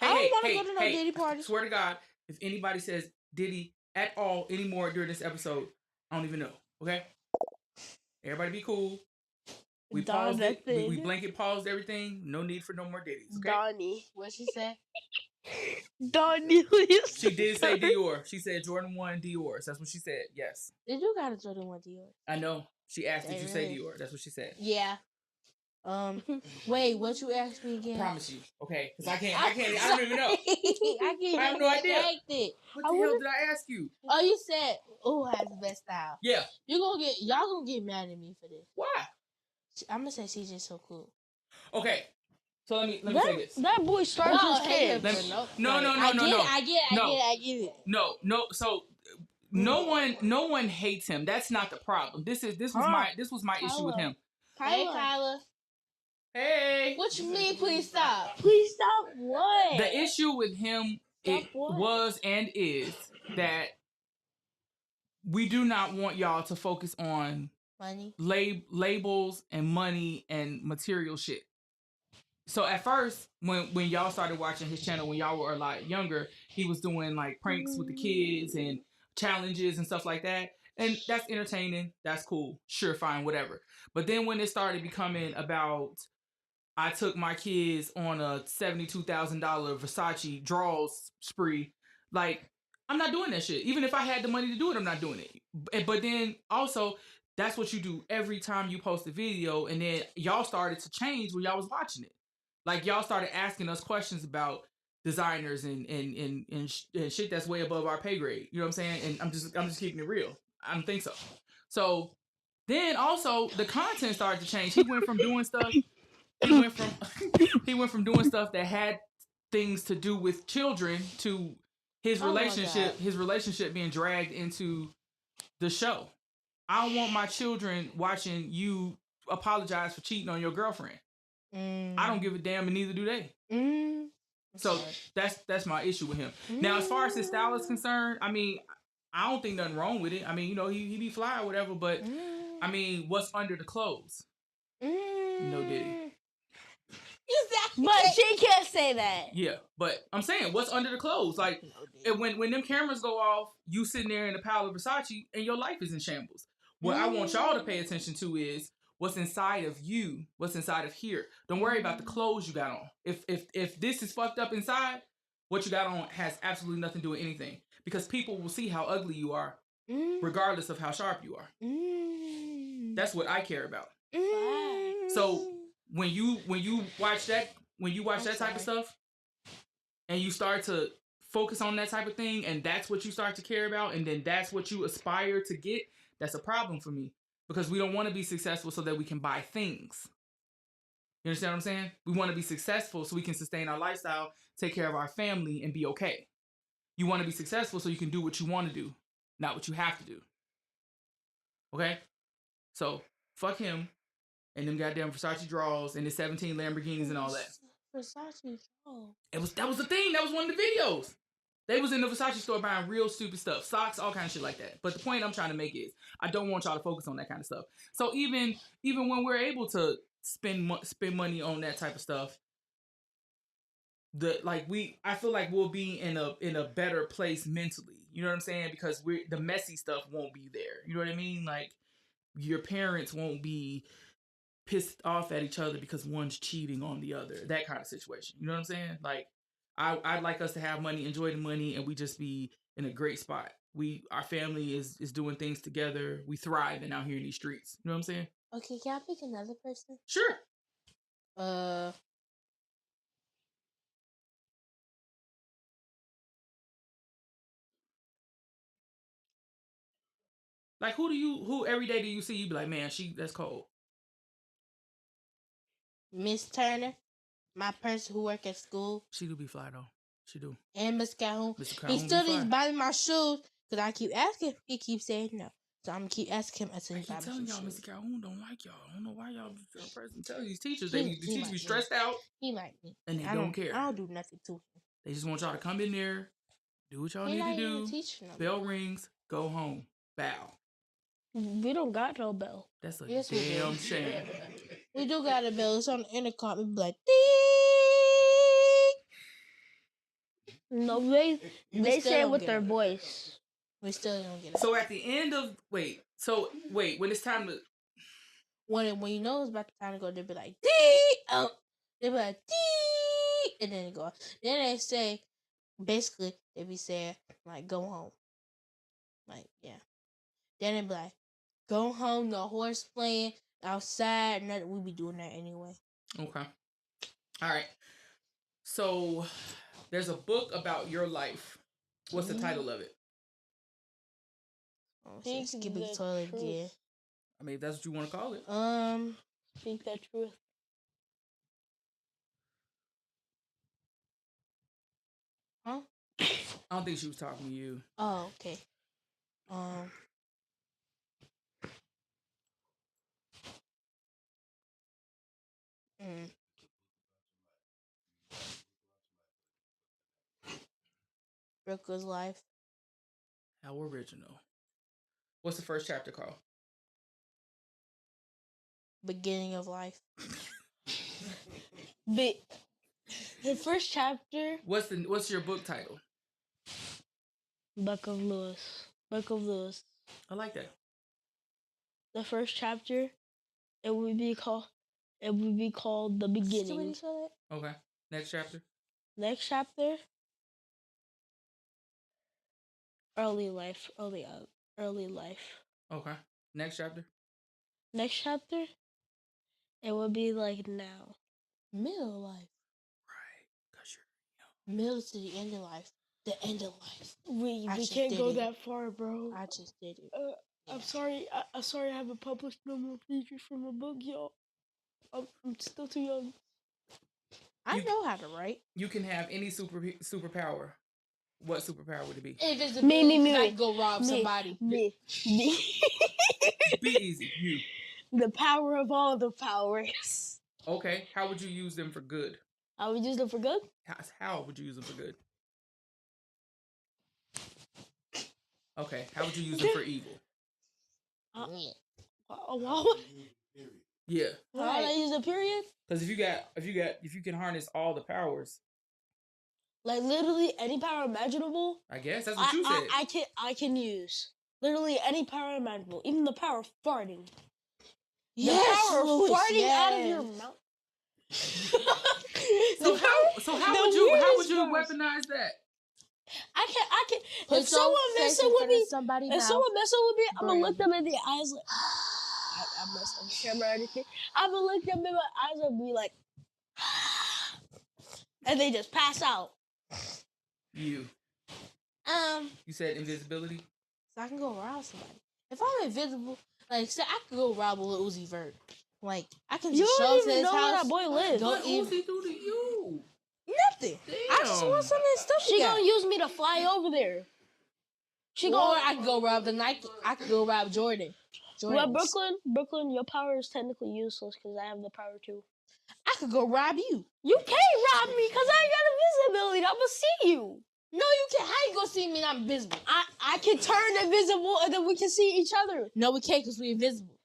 I Hey, don't want to go to no Diddy party. Swear to God, if anybody says Diddy at all anymore during this episode, I don't even know. Okay? Everybody be cool. We paused it. We blanket paused everything. No need for no more Diddies. Okay? Donnie. What she said? Donnie. She did say Dior. She said Jordan 1 Dior. That's what she said. Yes. Did you got a Jordan 1 Dior? I know. She asked, did you say Really? Dior? That's what she said. Yeah. Wait, what you asked me again? I promise you. Okay? Because I don't even know. I can't I have no idea. It. What the hell did I ask you? Oh, you said who has the best style? Yeah. Y'all gonna get mad at me for this. Why? I'm gonna say CJ's so cool. Okay. So let me say this. That boy starts his head. No. I get it. No. So no one hates him. That's not the problem. This was my issue with him. Hey, Kyla. Hey. What you mean? Please stop. Please stop what? The issue with him was and is that we do not want y'all to focus on Money, labels and money and material shit. So at first, when y'all started watching his channel, when y'all were a lot younger, he was doing like pranks with the kids and challenges and stuff like that. And that's entertaining. That's cool. Sure, fine, whatever. But then when it started becoming about, I took my kids on a $72,000 Versace draws spree, like, I'm not doing that shit. Even if I had the money to do it, I'm not doing it. But then also, that's what you do every time you post a video. And then y'all started to change when y'all was watching it. Like, y'all started asking us questions about designers and shit that's way above our pay grade. You know what I'm saying? And I'm just keeping it real. I don't think so. So then also the content started to change. He went from doing stuff. He went from doing stuff that had things to do with children to his relationship being dragged into the show. I don't want my children watching you apologize for cheating on your girlfriend. I don't give a damn, and neither do they. So that's my issue with him. Now, as far as his style is concerned, I mean, I don't think nothing wrong with it. I mean, you know, he be fly or whatever, but I mean, what's under the clothes? No Diddy. But she can't say that. Yeah, but I'm saying, what's under the clothes? Like, when them cameras go off, you sitting there in a pile of Versace, and your life is in shambles. What I want y'all to pay attention to is what's inside of you, what's inside of here. Don't worry about the clothes you got on. If this is fucked up inside, what you got on has absolutely nothing to do with anything. Because people will see how ugly you are, regardless of how sharp you are. That's what I care about. So when you watch that type of stuff, and you start to focus on that type of thing, and that's what you start to care about, and then that's what you aspire to get, That's a problem for me because we don't want to be successful so that we can buy things. You understand what I'm saying? We want to be successful so we can sustain our lifestyle, take care of our family, and be okay. You want to be successful so you can do what you want to do, not what you have to do. Okay? So, fuck him and them goddamn Versace draws and the 17 Lamborghinis and all that. Versace. Oh. That was the thing. That was one of the videos. They was in the Versace store buying real stupid stuff, socks, all kind of shit like that. But the point I'm trying to make is, I don't want y'all to focus on that kind of stuff. So even when we're able to spend money on that type of stuff, I feel like we'll be in a better place mentally. You know what I'm saying? Because the messy stuff won't be there. You know what I mean? Like your parents won't be pissed off at each other because one's cheating on the other. That kind of situation. You know what I'm saying? Like I'd like us to have money, enjoy the money, and we just be in a great spot. Our family is doing things together. We thriving out here in these streets. You know what I'm saying? Okay, can I pick another person? Sure. Like who every day do you see you be like, man, that's cold. Miss Turner, my person who work at school. She do be fly though. She do. And Mr. Calhoun. Mr. Calhoun He still be needs to fly. buy me my shoes because I keep asking. He keeps saying no. So I'm gonna keep asking him until I he buy keep me telling some y'all, shoes. Mr. Calhoun don't like y'all. I don't know why y'all person tell these teachers. He The teachers like be stressed out. He like me. And they I don't care. I don't do nothing to him. They just want y'all to come in there, do what y'all He need not to even a do. teacher no Bell more. rings, go home, bow. We don't got no bell. That's a Yes, we do. damn shame. We do got a bell. It's on the intercom. It be like, ding! No, they still say it don't with get their it. voice. We still don't get it. So at the end of when it's time to When you know it's about the time to go, they be like, ding! Oh. They be like, ding! And then it go. Then they say, basically, they be saying, like, go home. Like, yeah. Then they be like, go home, no horse playing outside. And we be doing that anyway. Okay. All right. So there's a book about your life. What's the title of it? Oh, Speak skipping the the toilet truth. again. I mean, if that's what you want to call it. Speak the truth. Huh? I don't think she was talking to you. Oh, okay. Brooklyn's life. How original. What's the first chapter called? Beginning of life. The first chapter. What's your book title? Book of Lewis. Book of Lewis. I like that. The first chapter, it would be called The Beginning. Okay. Next chapter. Next chapter, early life. Early life. Okay. Next chapter. Next chapter, it would be like now. Middle life. Right. Cause you're Middle to the end of life. The end of life. We just can't did go it. that far, bro. I just did it. I'm sorry. I'm sorry. I haven't published no more features from a book, y'all. I'm still too young. I know how to write. You can have any superpower. What superpower would it be? Invisibility. Me. I can go rob somebody. Me. Be easy. You. The power of all the powers. Okay. How would you use them for good? I would use them for good. How would you use them for good? Okay. How would you use them for evil? Yeah. How would I use a period? Because if you can harness all the powers, like literally any power imaginable. I guess that's what you said. I can use literally any power imaginable, even the power of farting. Yes, the power of farting out of your mouth. So how would you weaponize that? I can. If someone messing with me, I'm gonna look them in the eyes. Like, I messed up the camera or anything. I'm gonna look them in my eyes and be like, and they just pass out. You said invisibility. So I can go around somebody. If I'm invisible, like, say I could go rob a little Uzi Vert. Like, I can You just show don't up to even his know where house. that boy lives. Go What in. Uzi do to you? Nothing. I just want Damn. some of his stuff. She gonna use me to fly over there. Or I could go rob the Nike. I could go rob Jordan. Well, Jordans. Brooklyn, your power is technically useless because I have the power too. I could go rob you. You can't rob me because I ain't got invisibility. I'm gonna see you. No, you can't. How you gonna see me and I'm invisible? I can turn invisible and then we can see each other. No, we can't because we're invisible.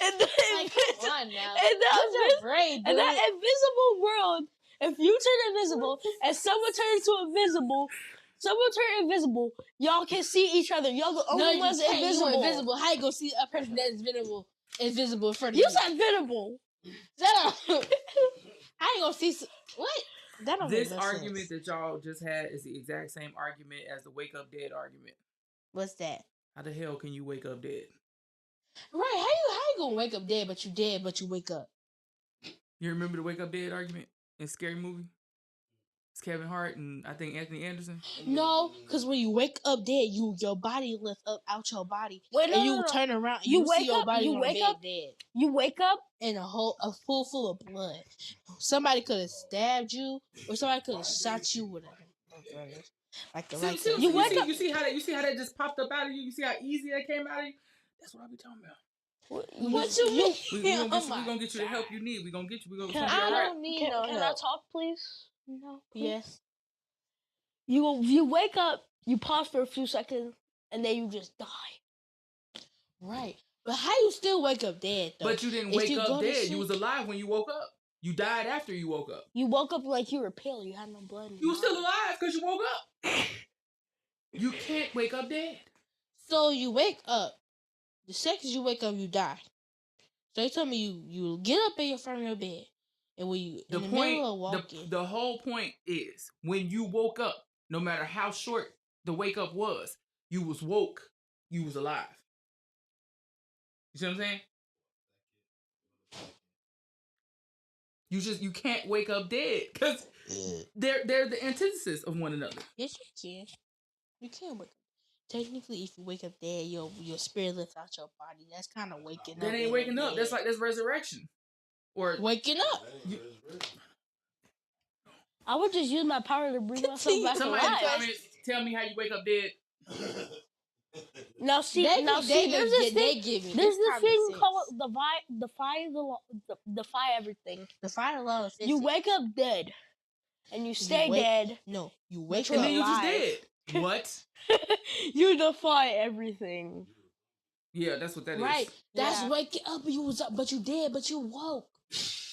And then, Like, come on now. and Use your brain, in dude. that invisible world, if you turn invisible and someone turns to invisible, y'all can see each other. Y'all the only No, you ones can't. invisible. You invisible. How you gonna see a person that is invisible in front of You you? said invisible. Shut up. I ain't gonna see. What? That don't This make no argument sense. that y'all just had is the exact same argument as the wake up dead argument. What's that? How the hell can you wake up dead? Right? How you gonna wake up dead, but you wake up? You remember the wake up dead argument in Scary Movie? It's Kevin Hart and I think Anthony Anderson. No, because when you wake up dead, your body lifts up out your body, Wait, and you turn around. And you see wake your up. body You on wake bed up. dead, You wake up. and a pool full of blood. Somebody could have stabbed you, or somebody could have shot you with You see how that just popped up out of you? You see how easy that came out of you? That's what I be talking about. What you mean? We gonna get you the help you need. We gonna get you. We gonna be I all right. don't need Can no I help. talk, please? No. Please? Yes. You wake up. You pause for a few seconds, and then you just die. Right. But how you still wake up dead though? But you didn't If wake you go up to dead. You sleep- was alive when you woke up. You died after you woke up. You woke up like you were pale. You had no blood. In You your were still body. alive because you woke up. You can't wake up dead. So you wake up. The second you wake up, you die. So you tell me you get up from your bed, and when you The in the point, middle of walking, the whole point is when you woke up, no matter how short the wake up was, you was woke, you was alive. You see what I'm saying? You can't wake up dead because they're the antithesis of one another. yes you can. You can wake up. Technically, if you wake up dead, your spirit lifts out your body. That's kind of waking up. That ain't waking up. That's resurrection. Or waking up. I would just use my power to bring myself back somebody in the alive. comments tell me how you wake up dead. Now see, They there's this thing called defy everything. Defy the law of physics. You wake up dead, and you stay dead. No, you wake You're up. And then you just alive. dead. What? You defy everything. Yeah, that's what that is. Right. That's Yeah. waking up. You was up, but you dead, but you woke.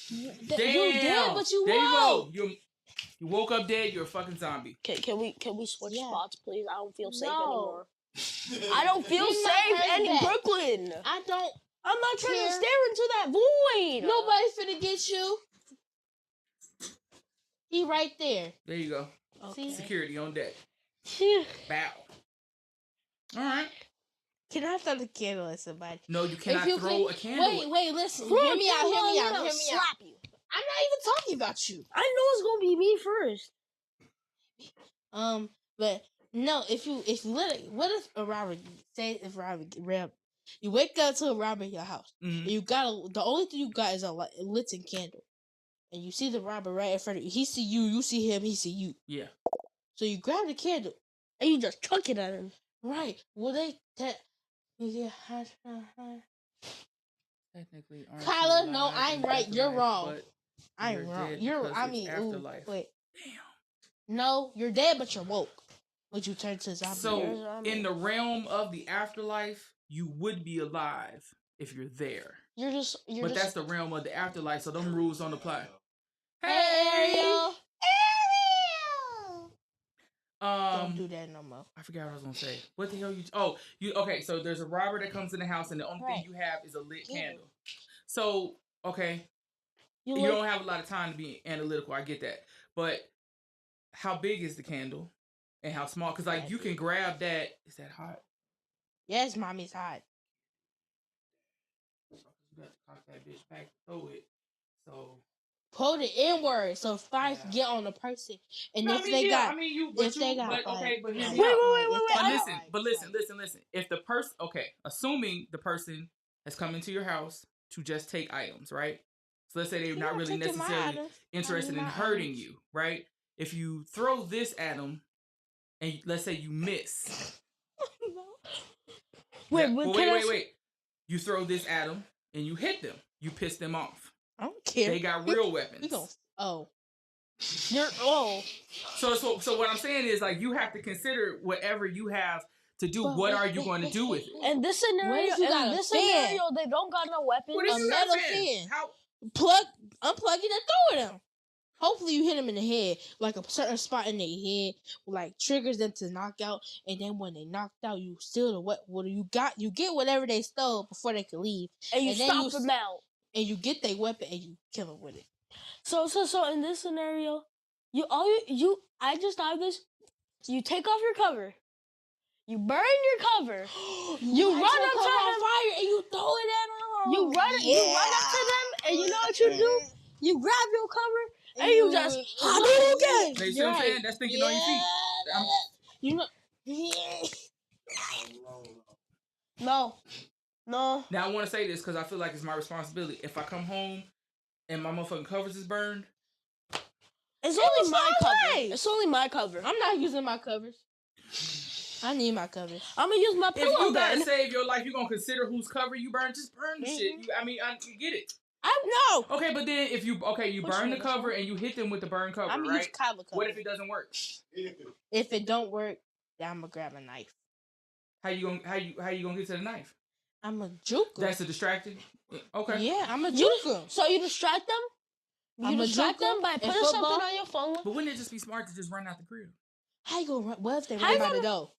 You Damn. dead, but you there woke. you go. You woke up dead. You're a fucking zombie. Can we switch Yeah. spots, please? I don't feel safe No. anymore. I don't feel Leave my safe friend in back. Brooklyn. I don't. I'm not trying to Here. stare into that void. Nobody's finna get you. He right there. There you go. Okay. Security on deck. Phew. Bow. All right. Can I throw the candle at somebody? No, you cannot throw a candle. Wait, listen. Throw Hear a me out. candle, Hear me I'm out. gonna Hear me out. slap you. I'm not even talking about you. I know it's gonna be me first. But no, if you let it, what if a robber you wake up to a robber in your house, Mhm. and the only thing you got is a lit candle, and you see the robber right in front of you. He see you, you see him, he see you. Yeah. So you grab the candle, And you just chuck it at him. right? Well, Technically, aren't Kyla, you no, alive I'm in right, you're afterlife, wrong. but I'm you're wrong. dead You're. because I it's mean, afterlife. wait. Damn. No, you're dead, but you're woke. Would you turn to a zombie? So, in the realm of the afterlife, you would be alive if you're there. You're That's the realm of the afterlife, so them rules don't apply. Hey, Ariel. Don't Um, do that no more. I forgot what I was gonna say. What the hell you? Okay. So there's a robber that comes in the house, and the only thing you have is a lit candle. So okay, you don't have a lot of time to be analytical. I get that, but how big is the candle, and how small? Because like you can grab that. Is that hot? Yes, mommy's hot. You got to cock that bitch back, throw it. So quote it inward. So fire can get on the person, and No, if they got, but hear me Wait, out. wait, wait, wait, But wait. listen. If the person, assuming the person has come into your house to just take items, right? So let's say they're not really necessarily interested in hurting you, right? If you throw this at them, and let's say you miss. Wait. You throw this at them, and you hit them. You piss them off. I don't care. They got real weapons. So what I'm saying is, like, you have to consider whatever you have to do. What are you going to do with it? In this scenario, they don't got no weapons. What is A metal fan. Unplug it and throw it them. Hopefully you hit them in the head, like a certain spot in their head, like triggers them to knock out. And then when they knocked out, you steal the what you got. You get whatever they stole before they could leave, and you stop them out. And you get their weapon and you kill them with it. So in this scenario, I just thought this. You take off your cover. You burn your cover. You run up to them, fire and you throw it at them. You run up to them, and you know what you do? You grab your cover and you just Hadouken. You see what I'm saying? That's thinking on your feet. You know. No. Now I want to say this because I feel like it's my responsibility. If I come home and my motherfucking covers is burned, it's only my cover. It's only my cover. I'm not using my covers. I need my covers. I'm gonna use my pillow. If you gotta save your life, you're gonna consider whose cover you burn. Just burn the shit. I get it. I know. Okay, but then if you burn the cover and you hit them with the burn cover, I'm right? cover. What if it doesn't work? If it don't work, then I'm gonna grab a knife. How you gonna get to the knife? I'm a juke. That's a distraction. Okay. Yeah, I'm a juke. So you distract them? You distract them by putting something on your phone? But wouldn't it just be smart to just run out the crib? How you gonna run? What if they run by the door?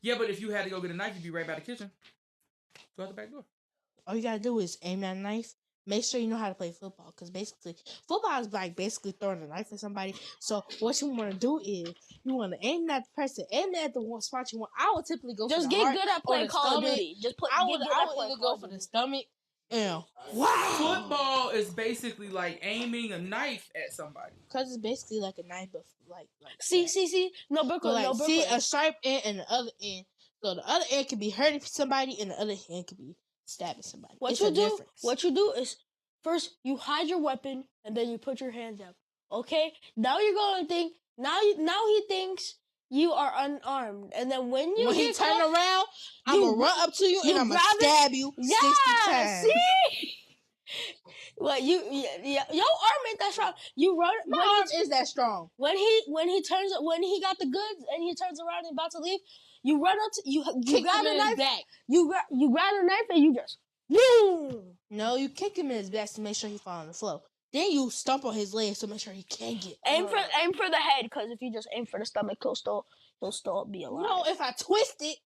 Yeah, but if you had to go get a knife, you'd be right by the kitchen. Go out the back door. All you gotta do is aim that knife. Make sure you know how to play football, because basically, football is like basically throwing a knife at somebody. So what you want to do is you want to aim at the person, aim at the one spot you want. I would typically go just for the get heart good at playing Call of Duty. I would either go for the stomach. Yeah. Wow. Football is basically like aiming a knife at somebody. Because it's basically like a knife, but like see. No, Brooklyn. See a sharp end and the other end. So the other end could be hurting somebody, and the other end could be stabbing somebody. What you do is first you hide your weapon, and then you put your hands up. Okay. Now you're going to think. Now he thinks you are unarmed, and then when he turn around, I'm gonna run up to you and I'm gonna stab you 60 times. See? Well, your arm ain't that strong. You run. My arm is that strong. When he got the goods and he turns around and about to leave, you run up to you grab the knife. Back. You grab the knife and you just boom. No, you kick him in his back to make sure he fall on the floor. Then you stomp on his legs to make sure he can't get. Aim for the head, because if you just aim for the stomach, he'll still be alive. No, if I twist it.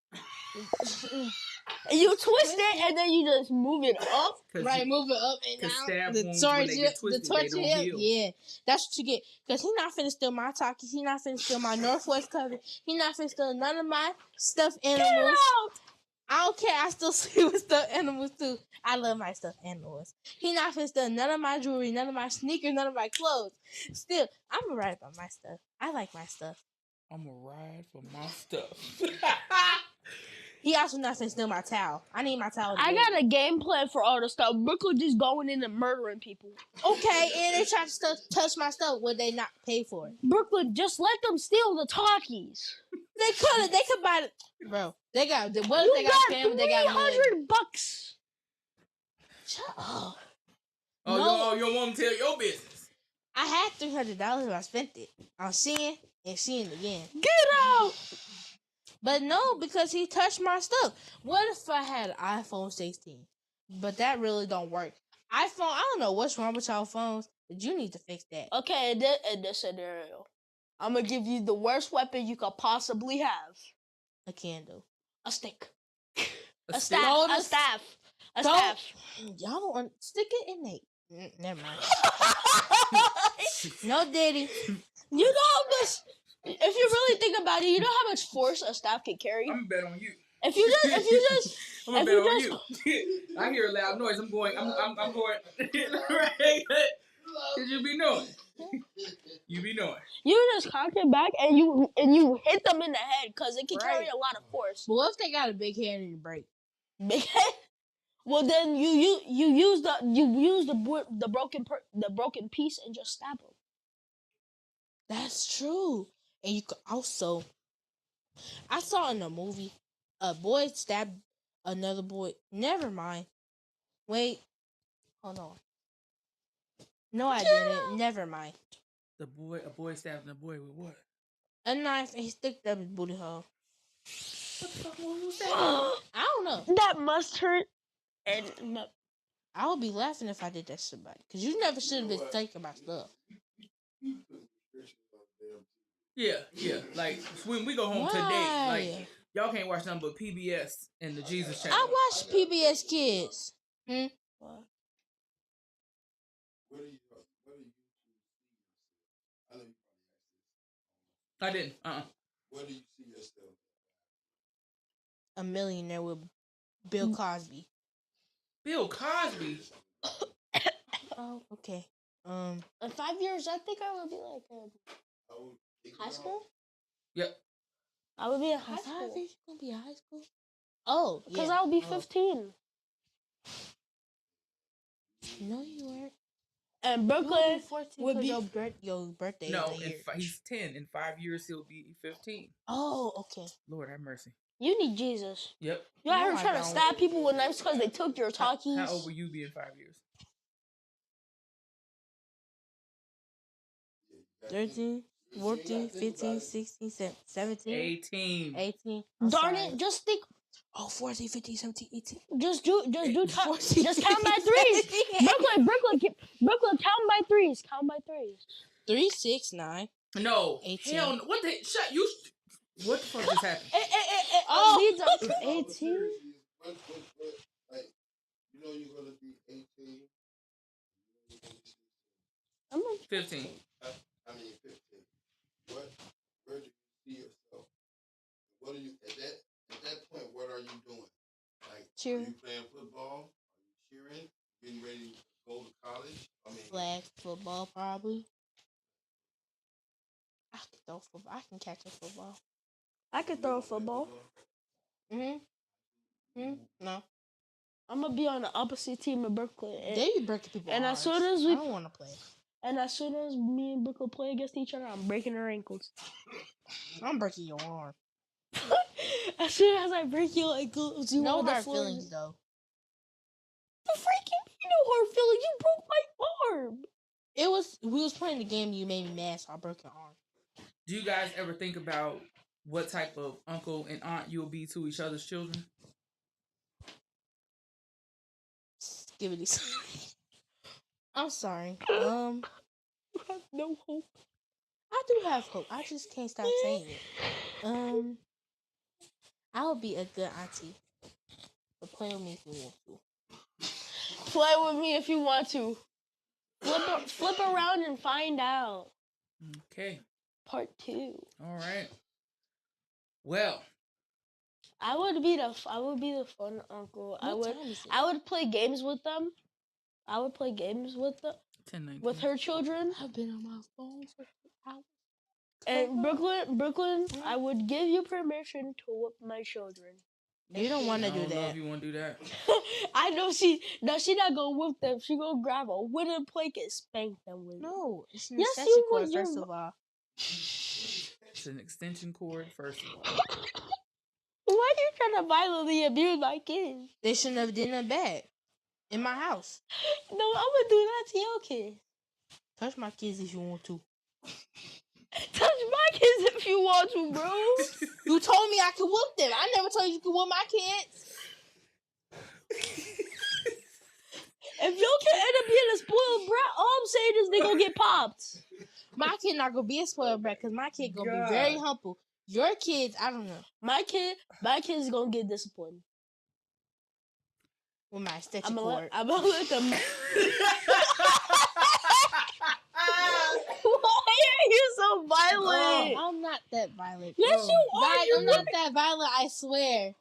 You twist it and then you just move it up. Right, move it up and down. The torch hip. Yeah, that's what you get. Because he not finna steal my Takis. He not finna steal my Northwest cover. He not finna steal none of my stuffed animals. Get out! I don't care. I still sleep with stuffed animals too. I love my stuffed animals. He not finna steal none of my jewelry, none of my sneakers, none of my clothes. Still, I'm gonna ride about my stuff. I like my stuff. I'm gonna ride for my stuff. He also not finna steal my towel. I need my towel. I got a game plan for all the stuff. Brooklyn just going in and murdering people. Okay, and they try to touch my stuff. Would they not pay for it? Brooklyn, just let them steal the talkies. They could buy it. Bro, they got, what if they got family? They got $300. Shut up. Oh, no. You don't want to tell your business. I had $300 if I spent it on seeing and seeing again. Get out! But no, because he touched my stuff. What if I had an iPhone 16? But that really don't work. iPhone, I don't know what's wrong with y'all phones, but you need to fix that. Okay, in this scenario, I'm going to give you the worst weapon you could possibly have. A candle. A stick. A staff. A staff. A staff. Y'all don't want stick it in there. Never mind. No, Daddy. You know this. If you really think about it, you know how much force a staff can carry? I'm gonna bet on you. If you just I'm gonna bet on you. I hear a loud noise. I'm going. Right. Cause you be knowing. You be knowing. You just cock it back and you hit them in the head because it can carry Right. a lot of force. But what if they got a big hand and break? Big head. Well, then you use the broken piece and just stab them. That's true. And you could also, I saw in a movie, a boy stabbed another boy. Never mind. Wait. Hold on. No, I didn't. Never mind. A boy stabbing a boy with what? A knife and he sticked up his booty hole. What the fuck was that? I don't know. That must hurt. And I would be laughing if I did that to somebody. Because you never should have been thinking about stuff. Yeah. Like when we go home today, like y'all can't watch nothing but PBS and the Jesus channel. I watch PBS Kids. what? What do you see yourself? I know you probably asked this. I didn't. Where do you see yourself? A millionaire with Bill Cosby. Bill Cosby. Oh, okay. In 5 years, I think I would be like high school. Yep. I would be in High high school? school You gonna be in high school? Oh, because yeah. I would be 15. No, you weren't. And You Brooklyn be 14 would because be your birthday No, is a year. he's 10. In 5 years, he'll be 15. Oh, okay. Lord have mercy. You need Jesus. Yep. You out No, here I trying to don't. stab people with knives because they took your talkies. How old will you be in 5 years? 13, 14, 15, 16, 17, 18. 18. Darn it! Just think. Oh, 14, 15, 17, 18. Just do time. 14, Just count by 15, threes. 17, Brooklyn, count by threes. Count by threes. 3, 6, 9. No. 18. Hell no. What the? Shut you. What the fuck just happened? Oh, leads up to 18. What, like, you know you're going to be 18. I'm a 15. I mean 15. Where do you see yourself? What are you at that point? What are you doing? Like, Cheering. Are you playing football? Are you cheering? Getting ready to go to college? I mean, Flag football, probably. I can throw football. I can catch a football. I could throw a football. No. I'm gonna be on the opposite team of Brooklyn. They be breaking people. and as hearts. soon as we- I don't want to play. And as soon as me and Brooklyn play against each other, I'm breaking their ankles. I'm breaking your arm. As soon as I break your ankles, you No on the hard floor. feelings though. The freaking no hard feeling. You broke my arm. It was we was playing the game. You made me mad, so I broke your arm. Do you guys ever think about what type of uncle and aunt you'll be to each other's children? Give it these. I'm sorry. You have no hope. I do have hope. I just can't stop saying it. I would be a good auntie. But play with me if you want to. Play with me if you want to. Flip around and find out. Okay. Part 2. All right. Well, I would be the fun uncle. I would play games with them. I would play games with 10-19. with her children. I've been on my phone for hours. And Brooklyn, I would give you permission to whoop my children. You don't want I to do don't know that. if you want to do that. I know she not gonna whoop them. She gonna grab a wooden plank and spank them with it. No, it's an Yes, extension you cord, would. first of all. It's an extension cord, first of all. Why are you trying to violently abuse my kids? They shouldn't have done that bad. In my house. No, I'm gonna do that to your kids. Touch my kids if you want to. Touch my kids if you want to, bro. You told me I could whoop them. I never told you could whoop my kids. If your kid end up being a spoiled brat, all I'm saying is they gonna get popped. My kid not gonna be a spoiled brat because my kid gonna be very humble. Your kids, I don't know. My kid is gonna get disciplined. With my extension cord. I'm gonna let them. Why are you so violent? I'm not that violent. Yes, you are. Guys, I'm not that violent, I swear.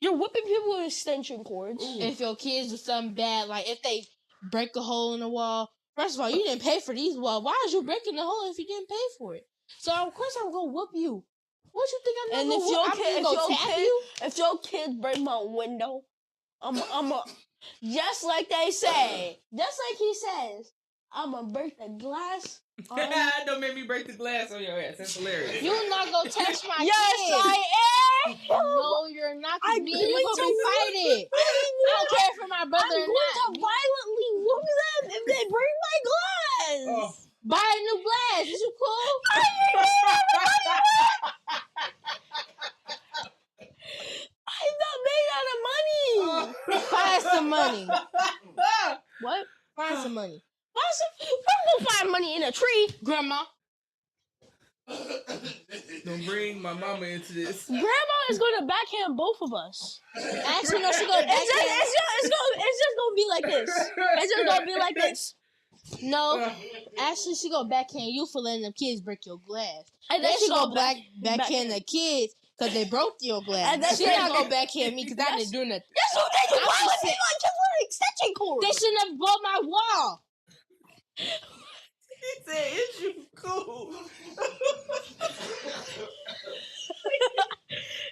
You're whipping people with extension cords. If your kids do something bad, like if they break a hole in the wall First of all, you didn't pay for these. Well, why is you breaking the hole if you didn't pay for it? So of course I'm gonna whoop you. What you think I'm And gonna if whoop? your I'm kid, gonna go tap you? if your kids break my window, I'm a just like they say, just like he says, I'm gonna break the glass. Don't make me break the glass on your ass. That's hilarious. You're not gonna touch my Yes, kid. I am. No, you're not. I'm Me and going you gonna to be fighting. I don't care for my brother I'm or going not. to violently whoop them if they break my glass. Oh. Buy a new glass. Is you cool? I'm not made out of money. Find some money. What? Find some money. I'm gonna find money in a tree. Grandma. Don't bring my mama into this. Grandma is gonna backhand both of us. Actually, no, she gonna It's backhand. just gonna be like this. It's just gonna be like this. No, actually, she gonna backhand you for letting them kids break your glass. And Then then she she gonna go backhand the kids because they broke your glass. And then She she not go- gonna backhand me because I didn't do nothing. That's what they do. I'm Why just would people like kids with an extension cord? They shouldn't have blown my wall. He said, "Is you cool?"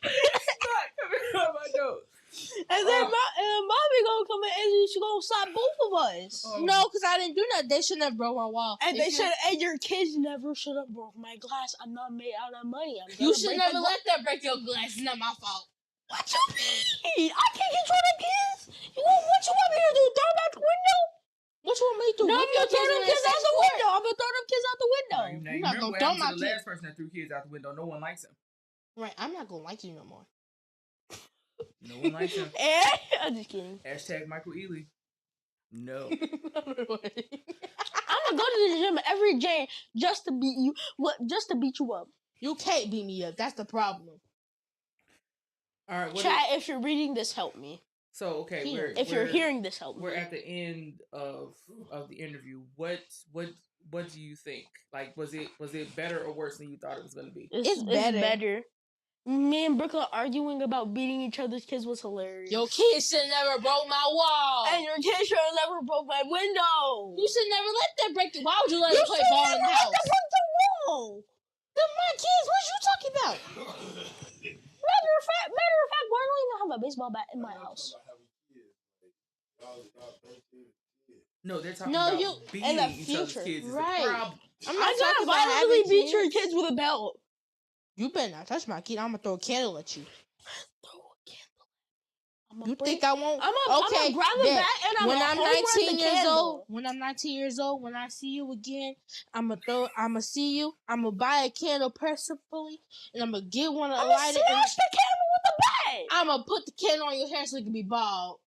Not coming out my nose. And then mommy gonna come in and she gonna slap both of us. No, because I didn't do nothing. They shouldn't have broke my wall. And they should. And your kids never should have broke my glass. I'm not made out of money. You should never let them break your glass. It's not my fault. What you mean? I can't control them kids. What you want me to do? Throw them out the window? What you want me to do? No, I'm Whip your gonna throw them in kids out the sexual? window. I'm gonna throw them kids out the window. Now, you not remember gonna what throw happened my to the kid. last person that threw kids out the window? No one likes him. Right, I'm not gonna like you no more. No one likes him. I'm just kidding. Hashtag Michael Ealy. No. I'm gonna go to the gym every day just to beat you. Just to beat you up. You can't beat me up. That's the problem. All right. Chat, if you're reading this, help me. So okay, Here. If you're hearing this, help me. we're at the end of the interview. What do you think? Like, was it better or worse than you thought it was going to be? It's better. better. Me and Brooklyn arguing about beating each other's kids was hilarious. Your kids should never broke my wall. And your kids should have never broke my window. You should never let them break it. Why would you let them play ball in the house? Break the wall. They're my kids. What you talking about? Matter of fact, why don't you have a baseball bat in my house? No, they're talking No, about you- beating in the each other's future. kids is Right. the problem. I'm I'm not gonna talking about violently having beat your kids. kids with a belt. You better not touch my kid. I'm gonna throw a candle at you. Throw a candle. I'm You think I won't? I'm gonna grab a bet. bat and I'm When gonna I'm hold 19 the years candle. old, when I see you again, I'ma see you. I'ma buy a candle personally, and I'ma get one to I'm light gonna it. And smash the candle with the bat. I'ma put the candle on your hair so it can be bald.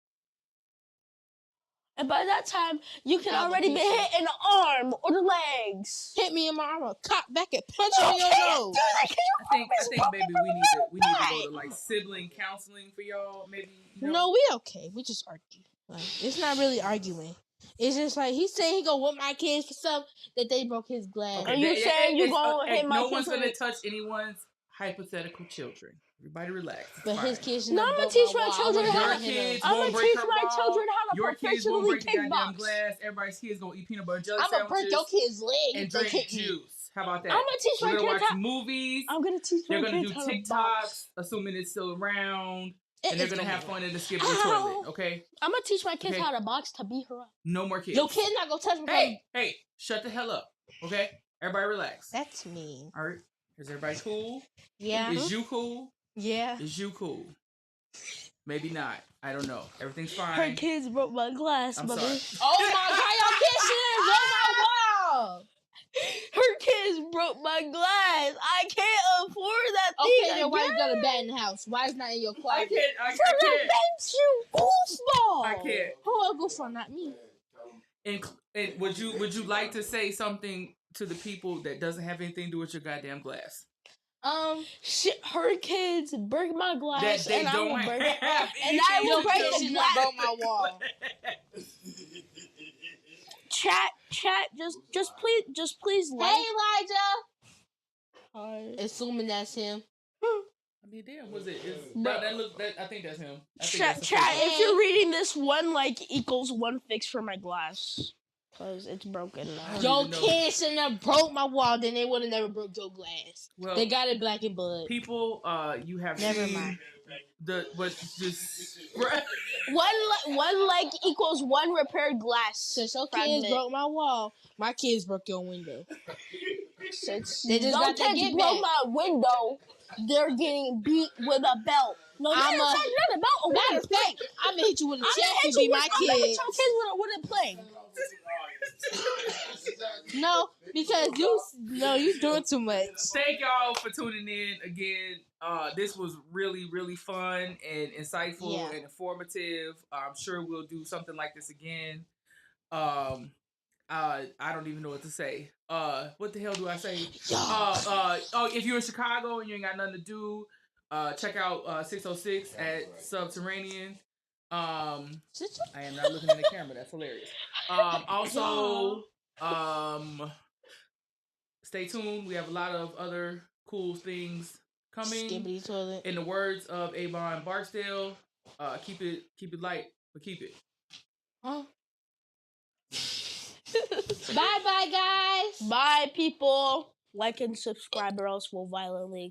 And by that time, you can Alopecia. already be hit in the arm or the legs. Hit me in my arm, I'll cop back and punch you You in your can't nose. do that. Can you I think maybe we need to go Right. to like sibling counseling for y'all. Maybe you know? No, we okay. We just argue. Like, it's not really arguing. It's just like he's saying he gonna whoop my kids for something that they broke his glass. Are you saying you gonna hit my No kids one's with gonna it? touch anyone's hypothetical children. Everybody relax. It's But his fine. kids should No, not I'ma broke teach my my wall. children I'm how gonna Your hit kids them. I'm won't gonna break teach her my wall. children how to Your kids won't professionally break the goddamn kickbox. glass. Everybody's kids gonna eat peanut butter jelly I'm gonna break sandwiches your kids' legs and if they drink hit me. juice. How about that? I'm gonna teach We're my gonna kids watch how. movies. I'm gonna teach my They're gonna kids do how to TikToks, box. assuming it's still around, It and they're is gonna have gonna fun in the skip in the Ow. toilet. Okay, I'm gonna teach my kids Okay. how to box to beat her up. no more kids. Your kid's not gonna touch me. Hey, shut the hell up. Okay, everybody relax. That's mean. All right, is everybody cool? Yeah. Is you cool? Yeah. Is you cool? Maybe not. I don't know. Everything's Her fine. kids broke my glass, I'm mother. sorry. Oh my god, your kids should have broke my wall. Her kids broke my glass. I can't afford that thing. Okay, then why you got a bat in the house? Why is not in your I closet? can't. I For the can't. bench, you goofball. I can't. Who will go for not me? And would you like to say something to the people that doesn't have anything to do with your goddamn glass? Shit, her kids break my glass, That they and I will don't break. have and I will Your break kids the should not glass. broke my wall. Chat, just please Hey like. Elijah. Assuming that's him. I mean, damn, was it? I think that's him. I think Chat, that's chat. official. If you're reading this, one like equals one fix for my glass. Cause it's broken now. I don't Your even know. kids shouldn't have broke my wall, then they would have never broke your glass. Well, They got it black and blood. people, you have Never seen mind. but just One leg equals one repaired glass. Since your fragment. kids broke my wall, my kids broke your window. Since They just your got their kids get broke back. my window, they're getting beat with a belt. No, not I'm a a- belt. A Matter wooden of fact, I'm gonna hit you with a I'm chair gonna if hit you you beat with. my I'm gonna hit kids. your kids with a wooden plank. No, because you doing too much. thank y'all for tuning in again. This was really, really fun and insightful Yeah. and informative. I'm sure we'll do something like this again. I don't even know what to say. What the hell do I say? If you're in Chicago and you ain't got nothing to do, check out 606 at Subterranean. I am not looking in the camera. That's hilarious. Also, stay tuned. We have a lot of other cool things coming. Skibbity toilet. In the words of Avon Barksdale, keep it light, but keep it. Huh? Bye, guys. Bye, people. Like and subscribe, or else we'll violently.